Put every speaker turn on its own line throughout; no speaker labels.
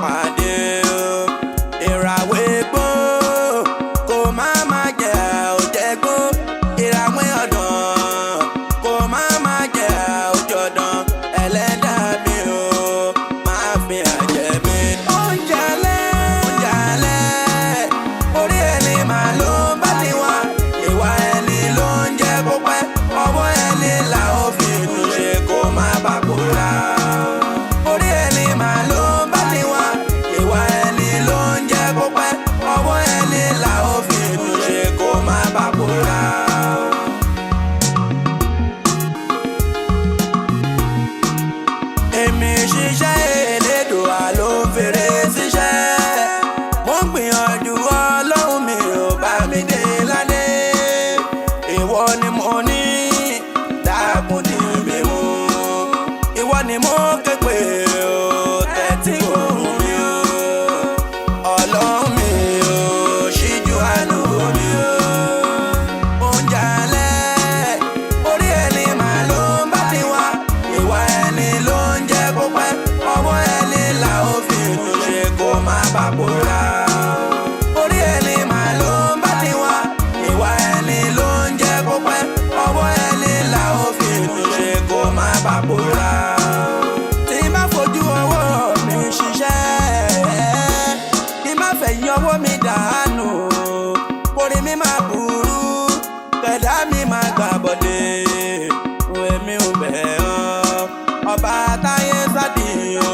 pàdé o. Ìràwé gbó kò má má jẹ́ òjẹ́gbó. Ìràwé ọ̀dàn kò má má jẹ́ òjọ̀dàn. Ẹlẹ́dàá mi o máa fi àjẹ́ mi. Oúnjẹ alẹ́ orí ẹni màá ló bá ti wá. Ìwà ẹni ló ń jẹ́ kó pẹ́. Ọwọ́ ẹni là ó fi dùn ṣe kó má bàkúrà. Orí ẹni màá ló bá ti wá. Ìwà ẹni ló ń jẹ́ kó pẹ́. Ọwọ́ ẹni là ó fi dùn ṣe kó má bàkúrà. Èmi ṣiṣẹ́ Elédùà ló ń fèrè síṣẹ́. Mo ń gbìyànjú Ọlọ́run mi ò bá mi dé ládé. Ìwọ ni mo ní dákun dì mí mú. Ìwọ ni mo ké pè ó tẹ́tí ohùn mi o. Ọlọ́run mi o ṣíjú àánú mi o. Oúnjẹ alẹ́ orí ẹni màá ló ń bá ti wá. Ìwà ẹni ló ń jẹ́ kó pẹ́. Ọwọ́ ẹni là ó fi dùn ṣe kó má bàkúrà. Orí ẹni màá ló ń bá ti wá. Ìwà ẹni ló ń jẹ́ kó pẹ́. Ọwọ́ ẹni là ó fi dùn ṣe kó má bàkúrà. Tí n bá fojú ọwọ́ mi ṣiṣẹ́, kí n má fẹ̀yìn ọwọ́ mi dànù. Orí mi máa burú, kẹ̀dá mi máa gbà bọ̀dé. Èmi ò bẹ̀ ọ́, ọba táyé sádì o,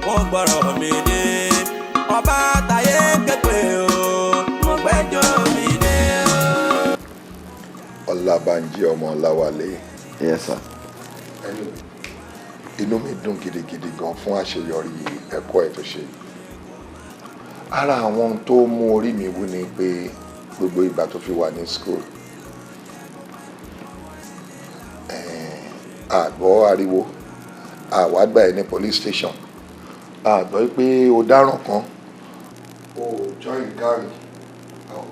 mo gbọ́rọ̀ mi dé. Ọba táyé képe o, mo gbẹ́jọ́ mi dé o.
Olabanji ọmọ Ọláwálé.
Yes, sir.
Inú mi dùn gidigidi gan fún àṣeyọrí ẹ̀kọ́ ẹ̀ tó ṣe. Ara àwọn ohun tó mú orí mi wú ni pé gbogbo ìgbà tó fi wà ní school, àgbọ̀ ariwo, àwágbà ẹ̀ ní police station, àgbọ̀ pé o dáràn kan, o join gang. Oh,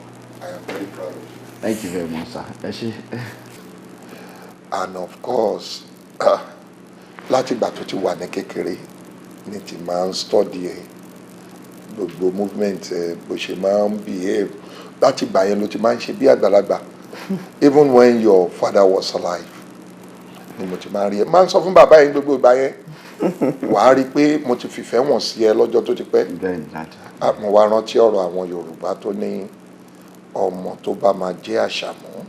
I am very proud of you.
Thank you very much, sir. Ẹ ṣé.
And of course, láti ìgbà tó ti wà ní kékeré ní ti máa ń study ẹ̀, gbogbo movement ẹ̀, bó ṣe máa ń behave, láti ìgbà yẹn ló ti máa ń ṣe bí àgbàlagbà. Even when your father was alive ni mo ti máa ń rí ẹ. Máa ń sọ fún bàbá yẹn gbogbo ìgbà yẹn, wàá rí i pé mo ti fìfẹ́ wọ̀n sí ẹ lọ́jọ́ tó ti pẹ́. Mo wá rántí ọ̀rọ̀ àwọn Yorùbá tó ní ọmọ tó bá máa jẹ́ àṣàmọ́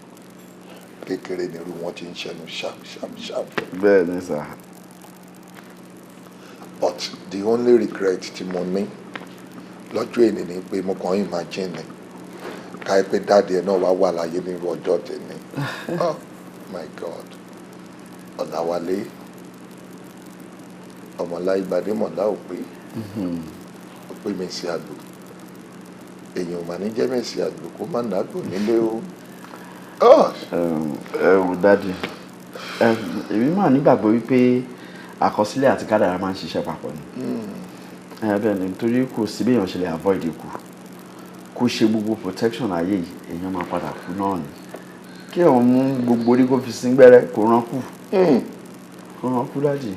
kékeré nírú wọn ti ń ṣẹnu ṣàm.
Bẹ́ẹ̀ ni, sir.
But the only regret tí mo ní lọ́jọ́ èní ni pé mo kàn imagine káyé pé dáàdi ẹ̀ náà wá láyé nírú ọjọ́ tèmi. Oh my God. Ọ̀làwálé ọmọláìgbàdé mọ̀lá ò pé ó pé mèsì àgbò èèyàn ò mà ní jẹ́ mèsì àgbò kó má nàgbò nílé o.
Dádì, èmi máa nígbàgbọ́ wípé àkọsílẹ̀ àti kádàrá máa ń ṣiṣẹ́ papọ̀ ni. Bẹ́ẹ̀ ni, nítorí kò sí bí èèyàn ṣe lè avoid ikú. Kó ṣe gbogbo protection ayé yìí, èèyàn máa padà kú náà ni. Kí èèyàn mú gbogbo orí kó fi sí gbẹ́rẹ́ kó rán kù. Kó rán kú, Dádì.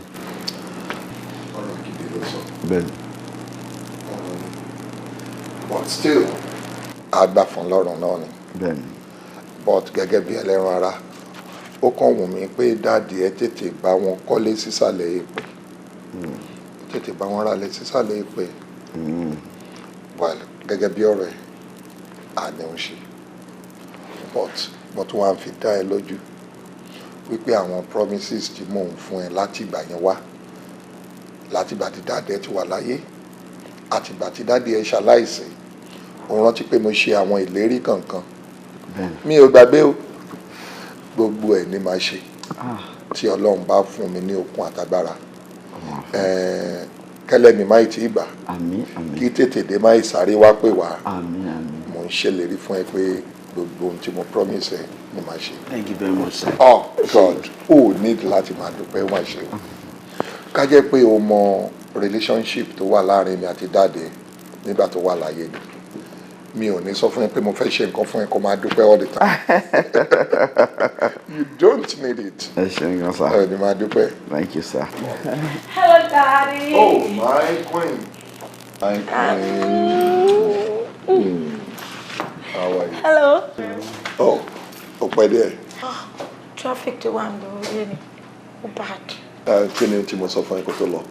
Ọ̀rọ̀ gidi ló sọ.
Bẹ́ẹ̀ ni.
But still, àgbà fún lọ́rùn náà ni.
Bẹ́ẹ̀ ni.
But gẹ́gẹ́ bí ẹlẹ́ran ara, ó kàn wù mí pé dáàdi ẹ tètè bá wọn kọ́lé sísàlẹ̀ èpè. Tètè bá wọn ralẹ̀ sísàlẹ̀ èpè. Well, gẹ́gẹ́ bí ọ̀rọ̀ ẹ̀, àní ń ṣe. But mo tún wá ń fi dá ẹ lójú wípé àwọn promises tí mò ń fún ẹ láti ìgbà yẹn wá, láti ìgbà tí dáàdi ẹ ti wà láyé, àti ìgbà tí dáàdi ẹ ṣaláìsí, ó rántí pé mo ṣe àwọn ìlérí kankan. Mi ò gbàgbé o, gbogbo ẹ̀ ni màá ṣe tí Ọlọ́run bá fún mi ní okun àtagbára. Kẹ́lẹ́ mi máì tí ì gbà, kí tètè dé máì sáré wá pè wá. Mo ń ṣèlérí fún ẹ pé gbogbo ohun tí mo promise ẹ ni màá ṣe.
Thank you very much, sir.
Oh God, o need láti máa dúpẹ́ wá ṣe. Ká jẹ́ pé o mọ relationship tó wà láàrin mi àti dáàdì nígbà tó wà láyé ni, mi ò ní sọ fún ẹ pé mo fẹ́ ṣe nǹkan fún ẹ kó máa dúpẹ́ all the time. You don't need it.
Ẹ ṣeun gan, sir.
Ẹ ní máa dúpẹ́.
Thank you, sir.
Hello, Daddy.
Oh, my queen. Hi, how are you?
Hello.
Oh, by there.
Traffic to one though, really. Bad.
Kí ni tí mo sọ fún ẹ kó tó lọ?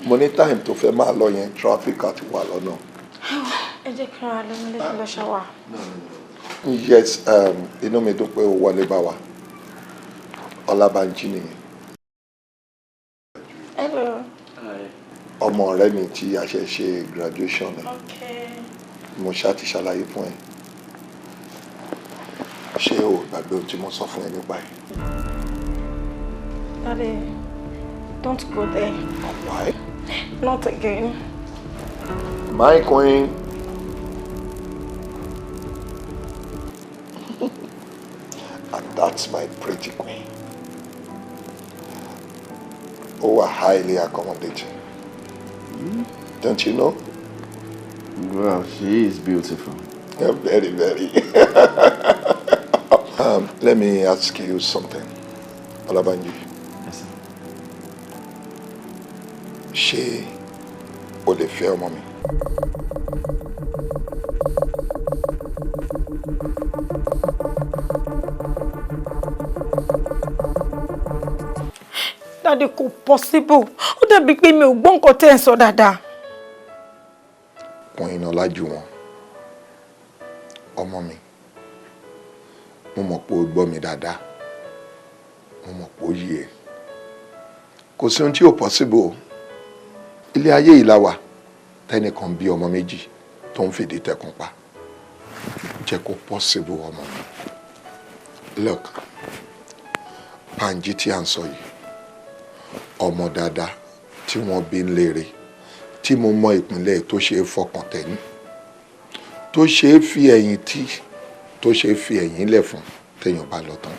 Mo ní time tó fẹ́ máa lọ yẹn traffic àti wà lọ́nà.
Ẹ jẹ́ kí n ra lọ lọ shower.
Yes, inú mi dùn pé o wọlé bá wa. Olabanji nìyẹn.
Hello.
Ọmọ ọ̀rẹ́ mi tí a ṣe graduation ẹ̀.
Okay.
Mo ṣáà ti ṣàlàyé fún ẹ. Ṣé o gbàgbé ohun tí mo sọ fún ẹ nípa ẹ̀?
Daddy, don't go there.
Why?
Not again.
My queen. And that's my pretty queen. Oh, highly accommodating. Don't you know?
Well, she is beautiful.
Yeah, very, very. Let me ask you something. Olabanji.
Yes, sir.
Ṣé o lè fẹ́ ọmọ mi?
Daddy, kò possible. Ó dàbí pé mi ò gbọ́ nǹkan tẹ́ ẹ sọ dáadáa.
Queen Olajuwon. Ọmọ mi. Mo mọ̀ pé o gbọ́ mi dáadáa. Mo mọ̀ pé ó yé ẹ. Kò sí ohun tí ò possible. Ilé ayé yìí la wà. Tẹ́nìkan bí ọmọ méjì tó ń fìdí tẹkùn pa. Jẹ́ kó possible ọmọ mi. Look, Panji tí à ń sọ yìí. Ọmọ dáadáa tí wọ́n bí ń léèrè. Tí mo mọ ìpínlẹ̀ tó ṣe é fọkàn tẹ̀ní. Tó ṣe é fi ẹ̀yìn tí. Tó ṣe é fi ẹ̀yìn lẹ̀ fún téèyàn bá lọ tán.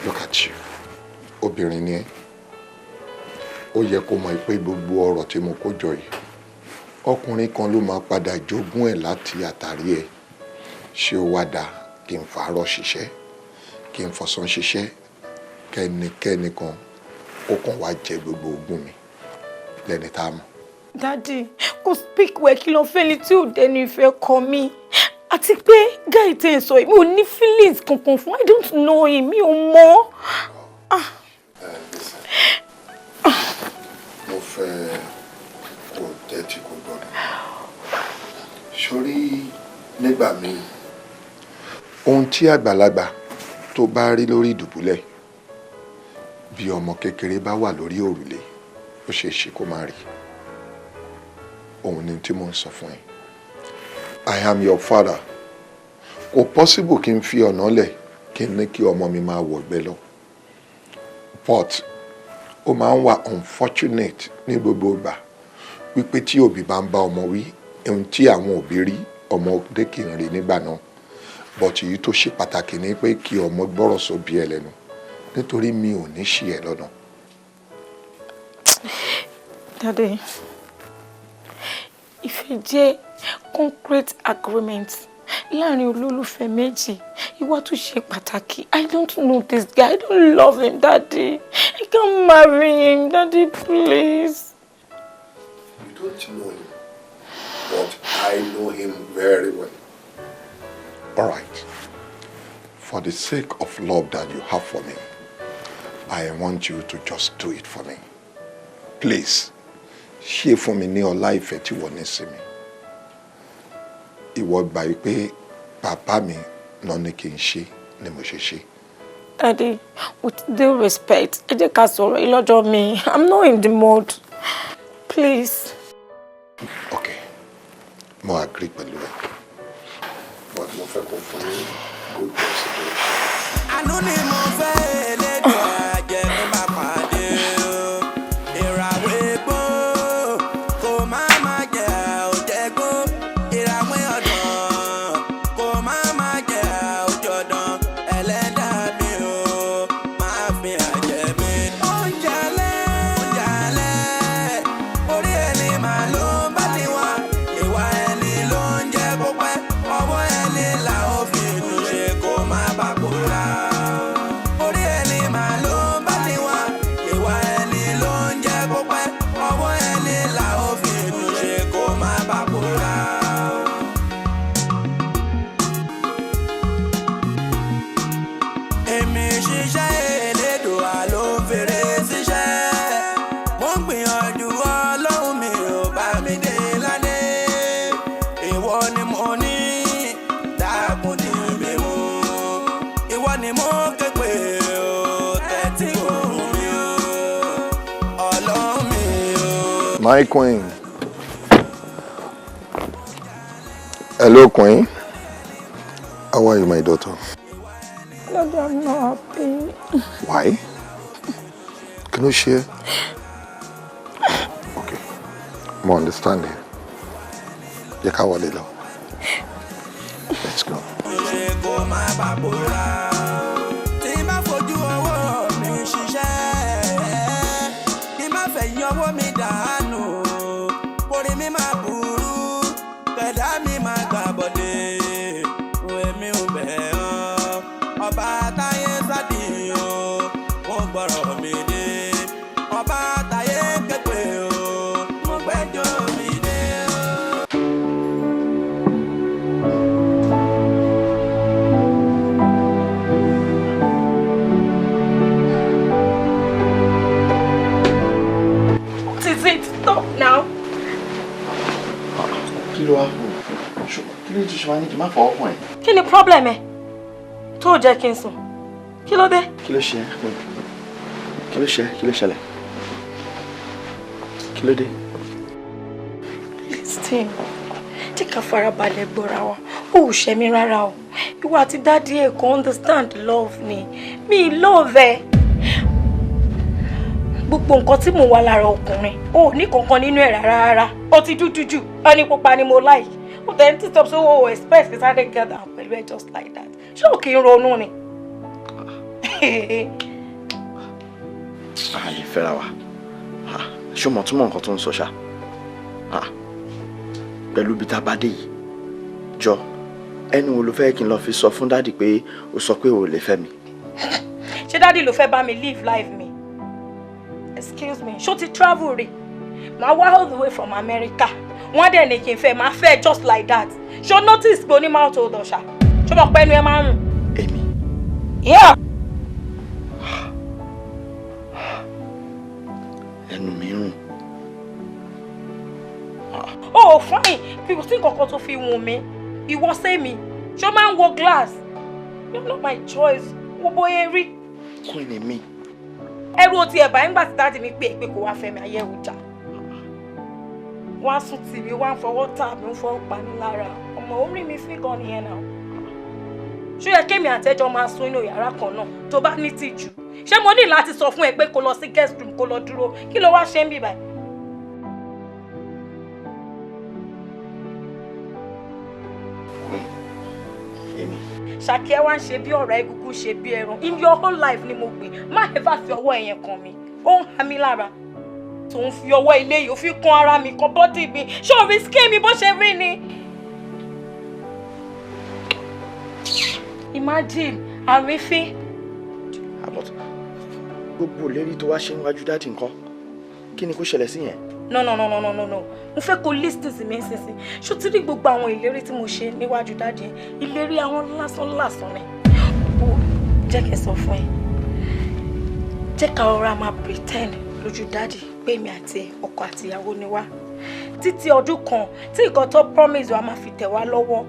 Look at you. Obìnrin ni ẹ́. Ó yẹ kó mọ̀ pé gbogbo ọ̀rọ̀ tí mo kó jọ yìí. Ọkùnrin kan ló máa padà jogún ẹ̀ láti àtàrí ẹ̀. Ṣé ó wá dáa kí n fàárọ̀ ṣiṣẹ́? Kí n fọ̀sán ṣiṣẹ́? Kẹ́nikẹ́ni kan ó kàn wá jẹ gbogbo ogún mi lẹ́ni tá a mọ̀.
Daddy, kò speak well kí ló fẹ́ ni tí ò dẹnu ìfẹ́ kọ mí. Àti pé guy tẹ́ ẹ sọ yìí, mi ò ní feelings kankan fún. I don't know him, mi ò mọ̀.
Listen. Mo fẹ́ kó tẹ́tí kó gbọ́ mi. Sórí nígbà míì, ohun tí àgbàlagbà tó bá rí lórí ìdùbúlẹ̀ bí ọmọ kékeré bá wà lórí òrùlé ó ṣeé ṣe kó má rí. Òun ni tí mo ń sọ fún ẹ. I am your father. Kò possible kí n fi ọ̀nà lẹ̀ kí n ní kí ọmọ mi máa wọ̀gbẹ́ lọ. But ó máa ń wà unfortunate ní gbogbo ìgbà wípé tí òbí bá ń bá ọmọ wí ohun tí àwọn òbí rí ọmọdé kì í rí nígbà náà. But èyí tó ṣe pàtàkì ni pé kí ọmọ gbọ́rọ̀ sóbí ẹ lẹ́nu nítorí mi ò ní ṣì ẹ lọ́nà.
Daddy, ìfẹ́ jẹ́ concrete agreement láàrin olólùfẹ́ méjì. Ìwà tó ṣe pàtàkì. I don't know this guy. I don't love him, Daddy. I can't marry him, Daddy, please.
You don't know him, but I know him very well. All right. For the sake of love that you have for me, I want you to just do it for me. Please, ṣe fún mi ní ọlá ìfẹ́ tí wọ́n ní sí mi. Ìwọ gbà wípé bàbá mi náà ní kí n ṣe ni mo ṣe ṣe.
Daddy, with due respect, ẹ jẹ́ ká sọ̀rọ̀ yìí lọ́jọ́ mi. I'm not in the mood. Please.
Okay, mo agree pẹ̀lú ẹ. But mo fẹ́ kó fún mi good consideration.
Àánú ni mo fẹ́ Elédùà jẹ́ kí n bá pàdé o. Ìràwọ̀ egbò kò má jẹ́ òjẹ́gbó. Ìràwọ̀ ọ̀dàn kò má jẹ́ òjọ̀dàn. Ẹlẹ́dàá mi o, máa fi àjẹ́ mi. Oúnjẹ alẹ́, orí ẹni màá ló bá ti wá. Ìwà ẹni ló ń jẹ́ kó pẹ́. Ọwọ́ ẹni là ó fi dùn ṣe kó má bàa kóra.
My queen. Hello, queen. How are you, my daughter?
Daddy, I'm not happy.
Why? Can you share? Okay. I'm understanding. You can't walk it. Let's go.
Kí ni problem ẹ? Tó jẹ́ kí n sùn. Kí ló dé?
Kí ló ṣe? Kí ló ṣe? Kí ló ṣẹlẹ̀? Kí ló dé?
Listen, jẹ́ ká farabalẹ̀ gbọ́ra wa. Ó ò ṣe mí rárá o. Ìwọ àti daddy ẹ̀ kò understand love ni. Mi love ẹ. Gbogbo nǹkan tí mo wà lára ọkùnrin, ó ní kankan nínú ẹ̀ rárá. Ó ti dúdú jù. Ó ní pupa ni mo like. But then to stop so expect is that get down pẹ̀lú just like that. Ṣé o kì í ronú ni?
Àyè fẹ́ra wa. Ṣé o mọ̀ túmọ̀ nǹkan tó ń sọ ṣá? Pẹ̀lú bí tá bá dé yìí. Jọ, ẹni wo ló fẹ́ kí n lọ fi sọ fún daddy pé o sọ pé o lè fẹ́ mi?
Ṣé daddy ló fẹ́ bá mi live life mi? Excuse me, ṣó ti travel rí? Màá wá all the way from America. Wọ́n dẹ̀ ní kí n fẹ́ máa fẹ́ just like that. Ṣó notice pé oní mouth odò ṣá? Ṣó mọ̀ pé ẹnu ẹ máa ń rùn?
Èmi?
Yeah.
Ẹnu mi rùn.
Oh, fine. People think nǹkan tó fi wùn mí. Ìwọ sé mi. Ṣó máa ń wo glass? You're not my choice. Wo bóyá rí.
Queen ni mí.
Ẹrù ti ẹ̀bà ń gbà tí dáàdì mi pé kò wá fẹ́ mi ayẹ̀wò jà. Wọ́n á sùn tì mí, wọ́n á fọwọ́ tà mí, ń fọwọ́ pa mí lára. Ọmọ orí mi fi gan nìyẹn náà. Ṣó yẹ kémi àtẹ́jọ́ máa sùn inú yàrá kan náà tó bá ní tìjú? Ṣé mo ní láti sọ fún ẹ pé kó lọ sí guest room kó lọ dúró? Kí ló wá ṣe ń bì báyìí? Ṣàkíyẹ́ wá ń ṣe bí ọ̀rọ̀ egungun ṣe bí ẹran. In your whole life ni mo gbé. Má ever fi ọwọ́ ẹ̀yẹn kan mi. Ó ń ha mi lára. Tó ń fi ọwọ́ ilé yìí ó fi kan ara mi kan bọ́dì mi. Ṣé o rí skin mi bó ṣe rí ni? Imagine àrífín.
Àbọ̀tọ̀ gbogbo ìlérí tó wá ṣe níwájú dáàdì nǹkan. Kí ni kó ṣẹlẹ̀ sí yẹn?
No. Mo fẹ́ kó listen sí mi nísinsìnyí. Ṣó ti rí gbogbo àwọn ìlérí tí mo ṣe níwájú dáàdì yẹn? Ìlérí àwọn lásán ni. Ó jẹ́ kí n sọ fún ẹ. Jẹ́ ká rọra máa pretend lójú dáàdì pé èmi àti ọkọ àti ìyàwó ni wá. Títí ọdún kan tí nǹkan tó promise wa máa fi tẹ̀ wá lọ́wọ́.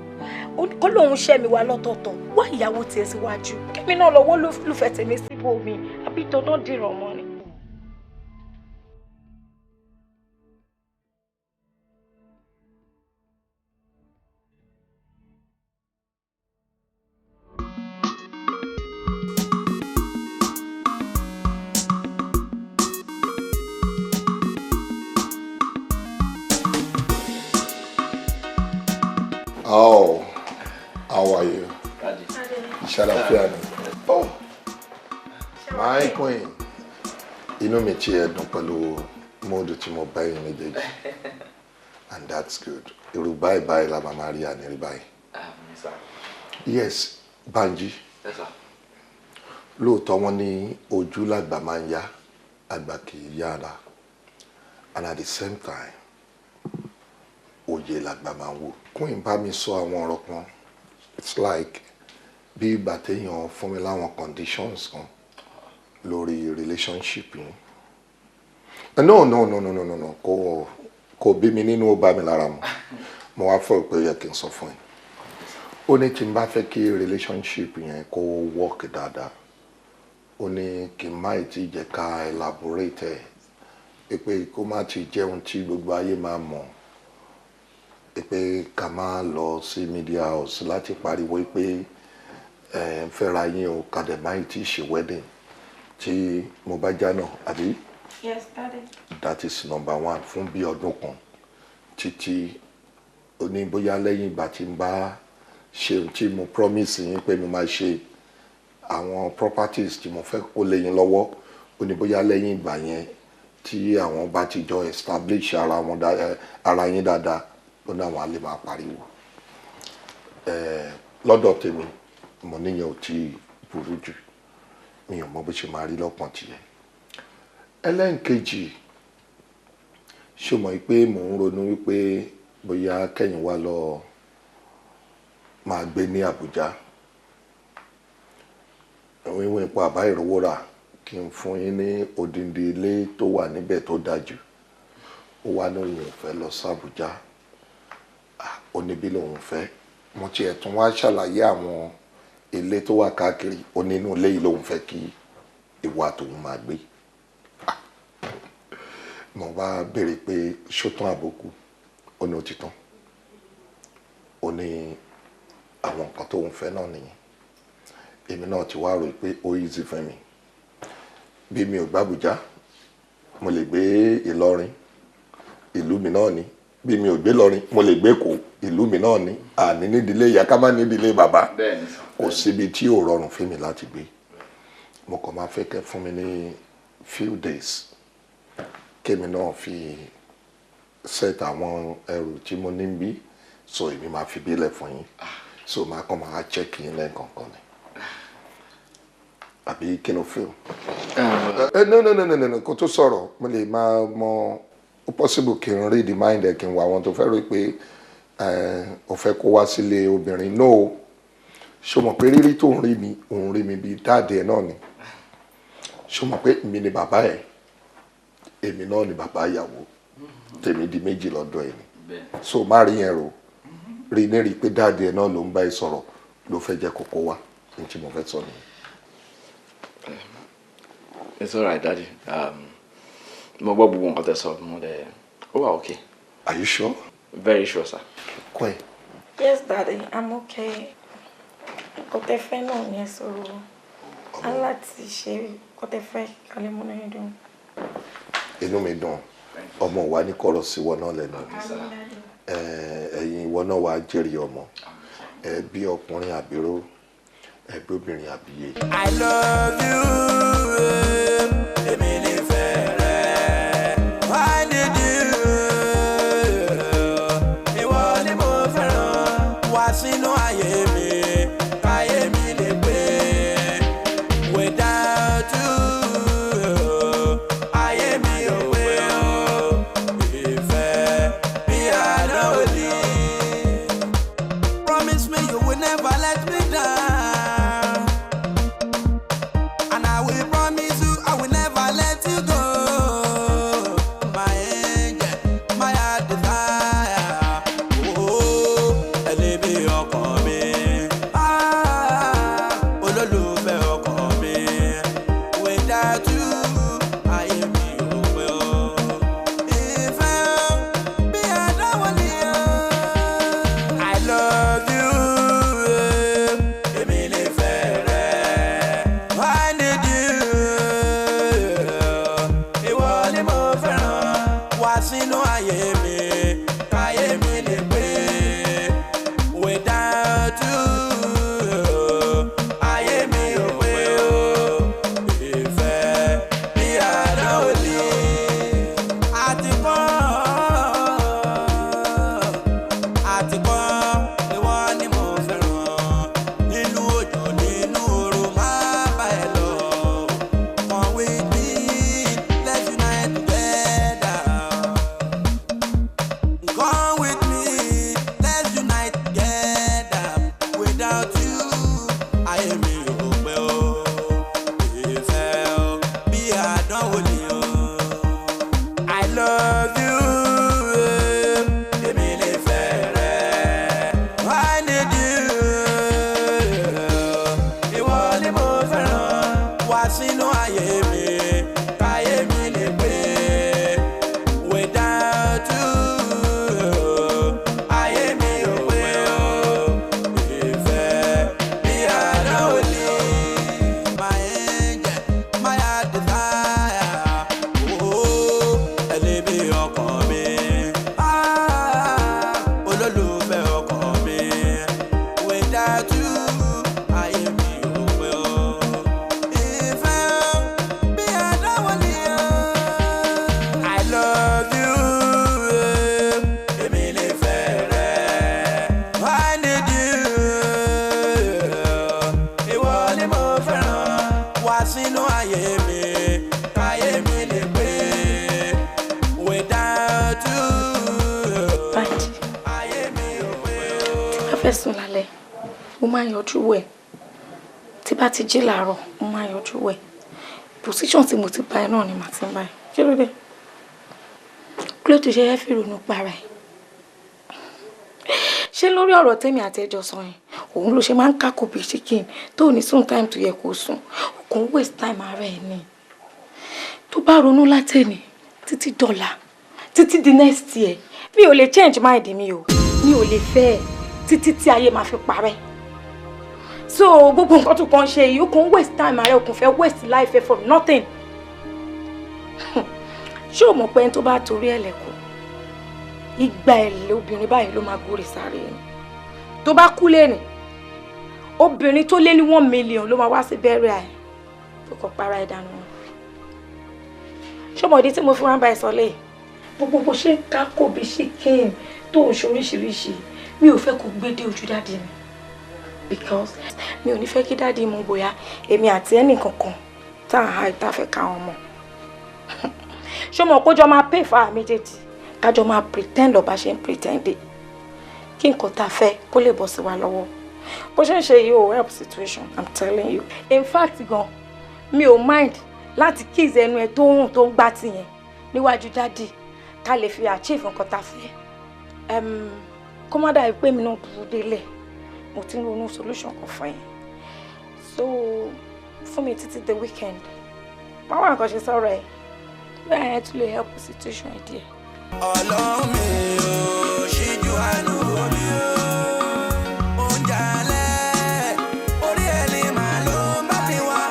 Kó lóun ṣẹ́ mi wá lọ́tọ̀ọ̀tọ̀. Wá ìyàwó tiẹ̀ síwájú. Kémi náà lọ́wọ́ lùfẹ́ tèmi síbò mi. Àbí tó náà dìrọ̀ mọ́ ni.
Oh, how are you? Ṣàlàáfíà ni. Oh, my queen. Inú mi ti ẹ̀dùn pẹ̀lú móòdù tí mo bá yín méjèèjì. And that's good. Irú báyìí la máa rí àní rí báyìí. Yes, Banji.
Yes, sir.
Lóòótọ́ wọn ní ojú làgbà máa ń yá, àgbà kì í yára. And at the same time, òye làgbà máa ń wò. Queen bá mi sọ àwọn ọ̀rọ̀ kan. It's like bí ìgbà téèyàn fún mi láwọn conditions kan lórí relationship yìí. No. Kò bí mi nínú ó bá mi lára mu. Mo wá fẹ́ pé ó yẹ kí n sọ fún ẹ. Ó ní tí n bá fẹ́ kí relationship yẹn kó work dáadáa. Ó ní kí n má tí jẹ́ ká elaborate pé kó má ti jẹun tí gbogbo ayé máa mọ̀ pé ká máa lọ sí media house láti pariwo pé fẹ́ra yín o kàdé máa ti ṣe wedding tí mo bá já náà àbí.
Yes, Daddy.
That is number one fún bí ọdún kan títí oní bóyá lẹ́yìn ìgbà tí n bá ṣe tí mo promise yín pé mo máa ṣe àwọn properties tí mo fẹ́ kó lẹ́yìn lọ́wọ́ oní bóyá lẹ́yìn ìgbà yẹn tí àwọn bá ti jọ establish ara yín dáadáa ó ní àwọn alẹ́ máa pariwo lọ́dọ̀ tèmi mo níyẹn ò tí burú jù mi ò mọ bó ṣe máa rí lọ́kàn tiẹ̀. Ẹlẹ́nkejì ṣó mọ̀ pé mò ń ronú wípé bóyá kẹ́yìn wá lọ máa gbé ní Àbújá wíwọ́n ipò àbá ìrówóra kí n fún yín ní odindi ilé tó wà níbẹ̀ tó dájú ó wá ní òun ò fẹ́ lọ sí Àbújá ó ní bí lòun fẹ́ mo tiẹ̀ tún wá ṣàlàyé àwọn ilé tó wà káàkiri ó nínú ilé yìí lòun fẹ́ kí ìwà tòun máa gbé mo bá béèrè pé ṣótán àbòkù ó ní ó ti tán ó ní àwọn nǹkan tóun fẹ́ náà nìyẹn èmi náà ti wá rò pé ó easy fún mi bí mi ò gbàbújá mo lè gbé Ìlọrin ìlú mi náà ni bí mi ò gbé Ìlọrin mo lè gbé Èkó ìlú mi náà ni àní nídìílé ìyá ká má nídìílé bàbá kò síbi tí ò rọrùn fún mi láti gbé mo kàn máa fẹ́ kẹ́ fún mi ní few days kémi náà fi set àwọn ẹrù tí mo ní bí so èmi máa fi bílẹ̀ fún yín so máa kàn máa check yín lẹ́ẹ̀kọ̀ọ̀kan ni àbí kí ló fẹ́ o. no kó tó sọ̀rọ̀ mo lè máa mọ ó possible kí n read the mind ẹ̀ kí n wà àwọn tó fẹ́ rí pé ó fẹ́ kó wá sílé obìnrin no ṣó mọ̀ pé rírí tó ń rí mi òun rí mi bíi dáàdì ẹ̀ náà ni ṣó mọ̀ pé mi ni bàbá ẹ̀ èmi náà ni bàbá ìyàwó tèmi di méjì lọ́dọ̀ ẹ̀ ni so má rí yẹn rò rí ní rí pé dáàdì ẹ̀ náà ló ń bá ẹ sọ̀rọ̀ ló fẹ́ jẹ́ kókó wá ní tí mo fẹ́ sọ nìyẹn.
It's all right, Daddy. Mo gbọ́ gbogbo nǹkan tẹ́ sọ mo dẹ̀ ó wà okay.
Are you sure?
Very sure, sir.
Koi.
Yes, Daddy, I'm okay. Nǹkan tẹ́ fẹ́ náà ni ẹ sọ̀rọ̀ aláti ṣe nǹkan tẹ́ fẹ́ kálẹ̀ múnú yín dùn.
Inú mi dùn ọmọ wa ní kọ̀rọ̀ sí ìwọ náà lẹ́nu ẹ̀yin ìwọ náà wàá jẹ́rìí ọmọ bí ọkùnrin àbíró ẹbí obìnrin àbíyè.
I love you. Èmi ní fẹ́ rẹ. I need you. Ìwọ ni mo fẹ́ràn. Wá sínú ayé mi. Káyé mi lè pé. Without you. Ayé mi ò pé o. Ìfẹ́ bí àdánwò ni. Promise me you will never let me down. And I will promise you I will never let you go. My angel, my heart desire. Oh, ẹlẹ́bi ọkàn mi. Olólùfẹ́ ọkàn mi. Without you, ayé mi ò pé o. Ìfẹ́ bí àdánwò ni o. I love you. Èmi lè fẹ́ rẹ. I need you. Ìwọ ni mo fẹ́ràn. Wá sínú ayé mi. Káyé mi lè pé. Without you, ayé mi ò pé o. Ìfẹ́ bí àdánwò ni. Àtìkọ́ ìwọ ni mo fẹ́ràn. Nínú òjò nínú ooru máa bá ẹ lọ. Come with me, let's unite together. Come with me, let's unite together. Without you, ayé mi ò pé o. Ìfẹ́ o, bí àdánwò ni o. I love you. Èmi lè fẹ́ rẹ. I need you. Ìwọ ni mo fẹ́ràn. Wá sínú ayé mi. Káyé mi lè pé.
máa yọjú wẹ̀ tí bá ti jí làárọ̀ mo máa yọjú wẹ̀ position tí mo ti bá ẹ náà ni màá ti ń bá ẹ kí ló dé kí ló ti ṣe ẹ́ fi ronú para ẹ̀ ṣé lórí ọ̀rọ̀ tèmi àti ẹjọ́ sọ yẹn òun ló ṣe máa ń kákò bí chicken tó ní sùn time tó yẹ kó sùn kò ń waste time ara ẹ̀ ni tó bá ronú látẹ̀ni títí dọ́là títí di next year mi ò lè change mind mi o mi ò lè fẹ́ ẹ títí tí ayé máa fi parẹ́ so gbogbo nǹkan tó kàn ṣe yìí ó kàn waste time ara ẹ ó kàn fẹ́ waste life ẹ for nothing ṣé o mọ̀ pé ẹni tó bá torí ẹ̀ lẹ́kọ̀ọ́ ìgbà ẹ̀lẹ́ obìnrin báyìí ló máa gòrè sáré ẹni tó bá kú lẹ́nì obìnrin tó lé ní 1 million ló máa wá sí bẹ́ẹ̀rẹ̀ ẹ̀ tó kọ̀ para ẹ̀ dànù wọn ṣọmọdé tí mo fi wọn bá ẹ sọ lẹ́yìn gbogbo bó ṣe ń ká kò bí ṣe kéèm tó ń ṣoríṣiríṣi mi ò fẹ́ kó gbé dé ojú dáàdi mi because mi ò ní fẹ́ kí dáàdi mọ̀ bóyá èmi àti ẹnì kankan tá à ń ha ìta fẹ́ ká wọn mọ̀ ṣọmọ kójọ máa pay fáà méjèèjì kájọ máa pretend ọba ṣe ń pretend kí nǹkan tá a fẹ́ kó lè bọ́ sí wa lọ́wọ́ bó ṣe ń ṣe yìí ò help situation I'm telling you in fact gan mi ò mind láti kiss ẹnu ẹ tó rùn tó ń gbá tìyẹn níwájú dáàdi ká lè fi achieve nǹkan tá a fẹ́ kó má dàbí pé mi náà burú délẹ̀ mo ti ń ronú solution kan fún yẹn so fún mi títí the weekend máa wà nǹkan ṣe sọ̀rọ̀ ẹ̀ bẹ́ẹ̀ yẹn tún lè help situation ẹ̀ díẹ̀.
Ọlọ́run mi ò ṣíjú àánú mi ò oúnjẹ alẹ́ orí ẹni màá ló ń bá mi wá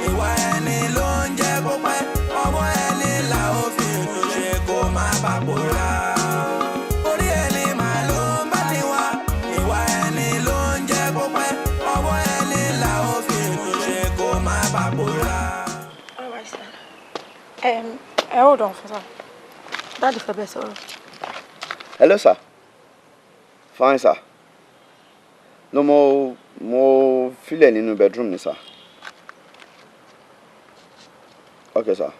ìwà ẹni ló ń jẹ́ kó pẹ́ ọwọ́ ẹni là ó fi tún ṣe kó má bà pòórá orí ẹni màá ló ń bá mi wá ìwà ẹni ló ń jẹ́ kó pẹ́ ọwọ́ ẹni là ó fi tún ṣe kó má bà pòórá.
Hold on for a second. Daddy fẹ́ bẹ̀ sọ̀rọ̀.
Hello sir. Fine sir. No mo filẹ̀ nínú bedroom ni sir. Okay sir.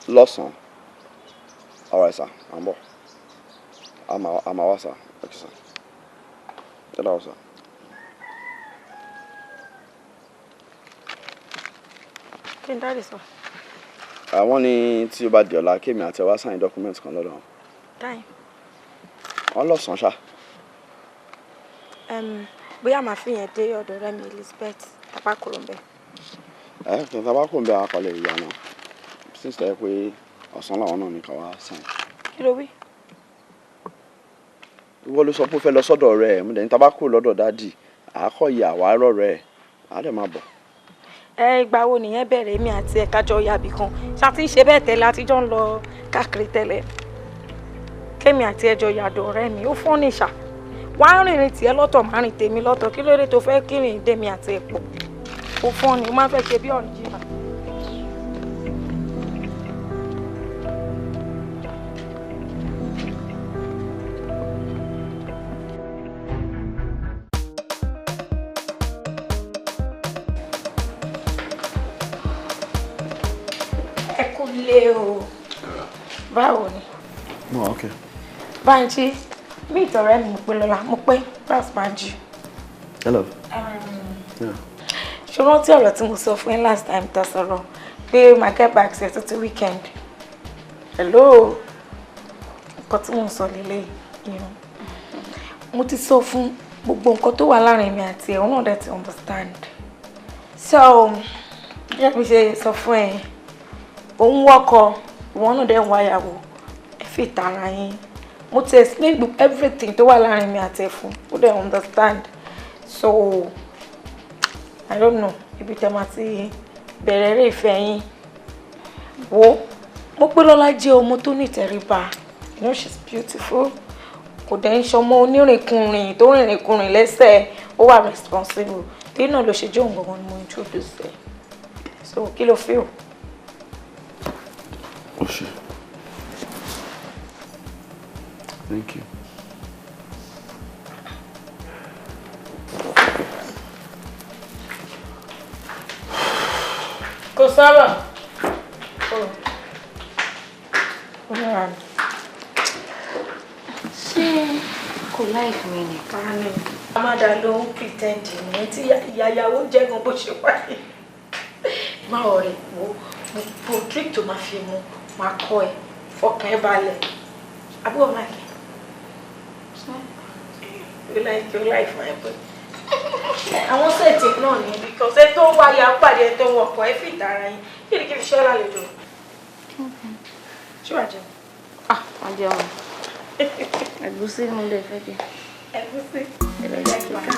Lọ́sàn. All right sir. I'm bọ̀. I'm out sir. Okay sir. Hello sir.
Kí n dáàdì sọ?
Àwọn ní tí ó bá di ọ̀la kémi àti ẹwà sign document kan lọ́dọ̀ wọn.
Time.
Wọ́n lọ́sàn ṣá.
Bóyá màá fi yẹn dé ọ̀dọ̀ rẹ̀ mi Elizabeth Tabakuro mbẹ́.
Kí n Tabakuro mbẹ́ àkọlẹ̀ ìyá náà. Since tẹ́ pé ọ̀sán làwọn náà ní ká wá sign.
Kí ló wí?
Ìwọ ló sọ pé ó fẹ́ lọ sọ́dọ̀ rẹ̀ mo dẹ̀ ní Tabakuro lọ́dọ̀ dádì. Àákọ̀ yà wá rọ̀ rẹ̀. Á dẹ̀ máa bọ̀.
Ìgbà wo nìyẹn bẹ̀rẹ̀ èmi àti ẹ̀ka jọ yàbí kan ṣáàtì ṣe bẹ́ẹ̀ tẹ́lẹ̀ àtijọ́ ń lọ káàkiri tẹ́lẹ̀ kémi àti ẹjọ́ yàdọ̀ ọ̀rẹ́ mi ó fọ́n nìṣà wá rìnrìn tiẹ̀ lọ́tọ̀ má rìn tèmi lọ́tọ̀ kí ló dé tó fẹ́ kírìn dèmi àti ẹ̀pọ̀ ó fọ́n ni ó máa ń fẹ́ ṣe bí ọ̀rìn jìnnà. Báwo ni?
Oh, okay.
Banji, meet ọ̀rẹ́ mi mo pé Lola, mo pé that's Banji.
Hello. Yeah.
Ṣé o rántí ọ̀rọ̀ tí mo sọ fún yín last time tá sọ̀rọ̀ pé my get back ṣe tó ti weekend? Hello. Nǹkan tí mo ń sọ lélẹ́yìí. Mo ti sọ fún gbogbo nǹkan tó wà láàrin mi àti ẹ̀ òun náà dẹ̀ ti understand. So, jẹ́ mi ṣe sọ fún ẹ òun wọ́kọ̀ ìwọ náà dẹ̀ ń wáyàwó ẹ fi tara yín mo ti explain everything tó wà láàrin mi àti ẹ fún ó dẹ̀ understand so I don't know ibi tẹ́ máa ti bẹ̀rẹ̀ eré ìfẹ́ yín wo mo pé Lọ́lá jẹ́ ọmọ tó ní ìtẹríba you know she's beautiful kò dẹ̀ ń ṣọmọ onírìnkùnrin tó rìnrìnkùnrin lẹ́sẹ̀ ó wà responsible tí náà ló ṣe jẹ́ òun gbọ̀ngàn ni mo introduce ẹ so kí ló feel.
Oshé. Thank you.
Kò sọ̀rọ̀. Ṣé
Kò like me ni.
Amada ló ń pretend ní tí ìyàwó jẹ́ gan bó ṣe wáyé. Má ọ̀rẹ́ mo trick tó máa fi mu máa kọ́ ẹ fọkàn ẹ balẹ̀. Àbúrò máa kẹ́. You like my boy. Àwọn sẹ́ẹ̀tì náà ni because ẹ tó wáyà pàdé ẹ tó wọ̀pọ̀ ẹ fi ìtara yín. Kí ni kí n fi ṣẹ́ lálejò? Ṣé wàá jẹun?
Wàá jẹun. Ẹ̀gúsí ni mo lè fẹ́ jẹ.
Ẹ̀gúsí. Ẹ̀lẹ́dẹ̀ kíkà.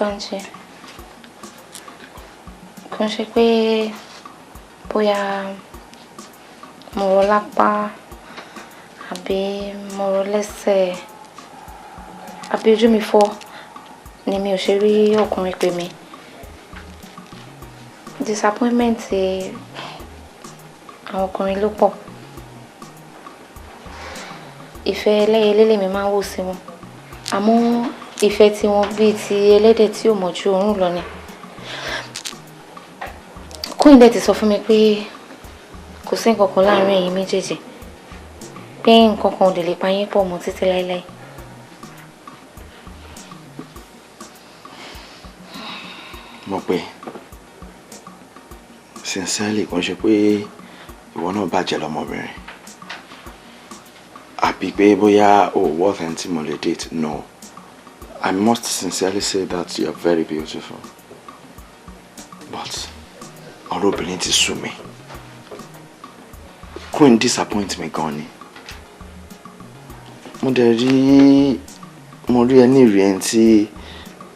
Ounje. Kò ṣe pé bóyá mo rọ lápá àbí mo rọ lẹ́sẹ̀ àbí ojú mi fọ́ ni mi ò ṣe rí ọkùnrin pè mí. Disappointment àwọn ọkùnrin ló pọ̀. Ìfẹ́ ẹlẹ́yẹlé mi máa ń wò sí wọn. Àmọ́ ìfẹ́ tí wọ́n bí ti ẹlẹ́dẹ̀ tí ò mọ̀ ju òórùn lọ ni. Kóyìn dẹ̀ ti sọ fún mi pé kò sí nǹkan kan láàárín ẹ̀yin méjèèjì. Pé nǹkan kan ò lè pa yín pọ̀ mọ́ títí láéláé.
Mo pé sincerely kò ṣe pé ìwọ náà bàjẹ́ lọ́mọbìnrin. Àbí pé bóyá o worth ẹni tí mo lè date. No. I must sincerely say that you are very beautiful. But ọ̀rọ̀ obìnrin ti sú mi. Queen disappoint me gan ni. Mo rí ẹni rí ẹni tí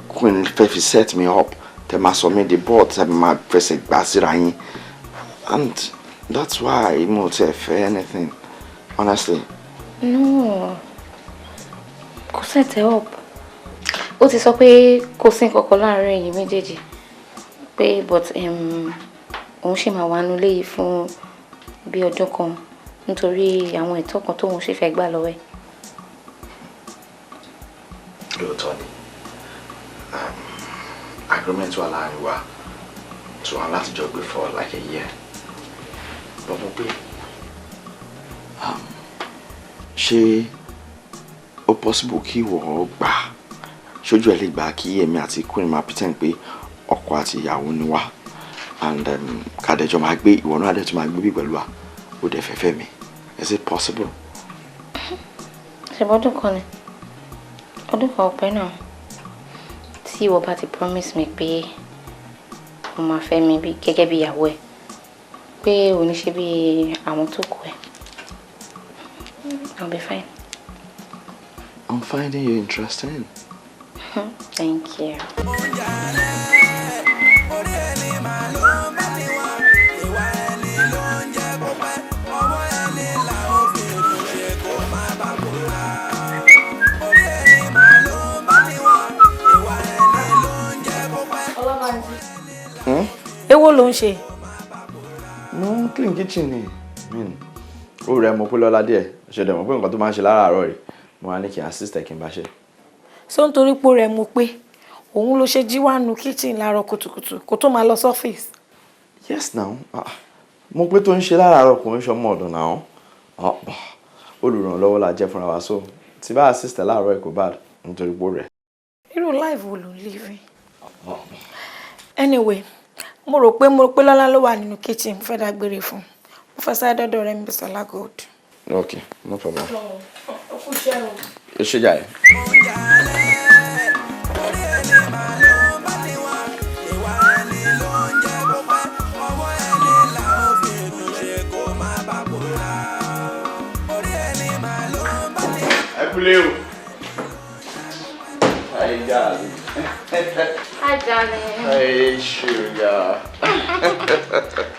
Queen fẹ́ fi set me up. Tẹ máa sọ mí di board tẹ máa fẹsẹ̀ gbà síra yín. And that's why mo tẹ fẹ́ anything. Honestly.
No. Kò set up. Ó ti sọ pé kò sí nǹkan kan láàárín ẹ̀yin méjèèjì. Pé but òun ṣì máa wà nílé yìí fún bí ọdún kan nítorí àwọn ẹ̀tọ́ kan tóun ṣì fẹ́ gbà lọ́wọ́ ẹ̀.
Lóòótọ́ ni agreement wà láàrin wa tí wọ́n láti jọ gbé for like a year. But mo pé ṣé ó possible kí ìwọ gbà ṣojú ẹ̀ lè gbà kí èmi àti Queen máa pretend pé ọkọ àti ìyàwó ni wá and kàdéjọ máa gbé ìwọ náà àdéjọ máa gbé bí pẹ̀lú wa ó dẹ̀ fẹ́fẹ́ mi. Is it possible?
Ṣé bọ́dún kan ni? Ọdún kan ọ̀pẹ náà tí ìwọ bá ti promise mi pé o máa fẹ́ mi gẹ́gẹ́ bí ìyàwó ẹ̀ pé o ní ṣe bí àwọn tó kù ẹ̀. I'll be fine.
I'm finding you interesting.
Thank you.
Èwo ló ń ṣe?
Mo clean kitchen ni. Ó rẹ̀ mo pé lọ́lá díẹ̀. Ṣé dẹ̀ mọ̀ pé nǹkan tó máa ń ṣe láràárọ̀ rẹ̀ mo wá ní kí n assist ẹ̀ kí n bá ṣe.
So nítorí pé rẹ̀ mo pé òun ló ṣe jí wá nu kitchen láàárọ̀ kùtùkùtù kó tó máa lọ sọ́fíìsì.
Yes now. Mo pé tó ń ṣe láràárọ̀ kò ń ṣọmọ ọ̀dọ̀ náà. Olùrànlọ́wọ́ la jẹ́ fúnra wa so tí bá assist ẹ̀ láàárọ̀ ẹ̀ kò bad nítorí pé rẹ̀.
Irú life wo ló ń live? Anyway, mo rò pé Lọ́lá ló wà nínú kitchen mo fẹ́ dágbére fún. Mo fẹ́ sáré dọ́dọ̀ rẹ̀ mi Bísọ́lá Gold.
Okay, no problem.
Ó kú iṣẹ́ o.
Ẹ ṣe jà ẹ́. Hi, darling.
Hi, darling.
Hey, sugar.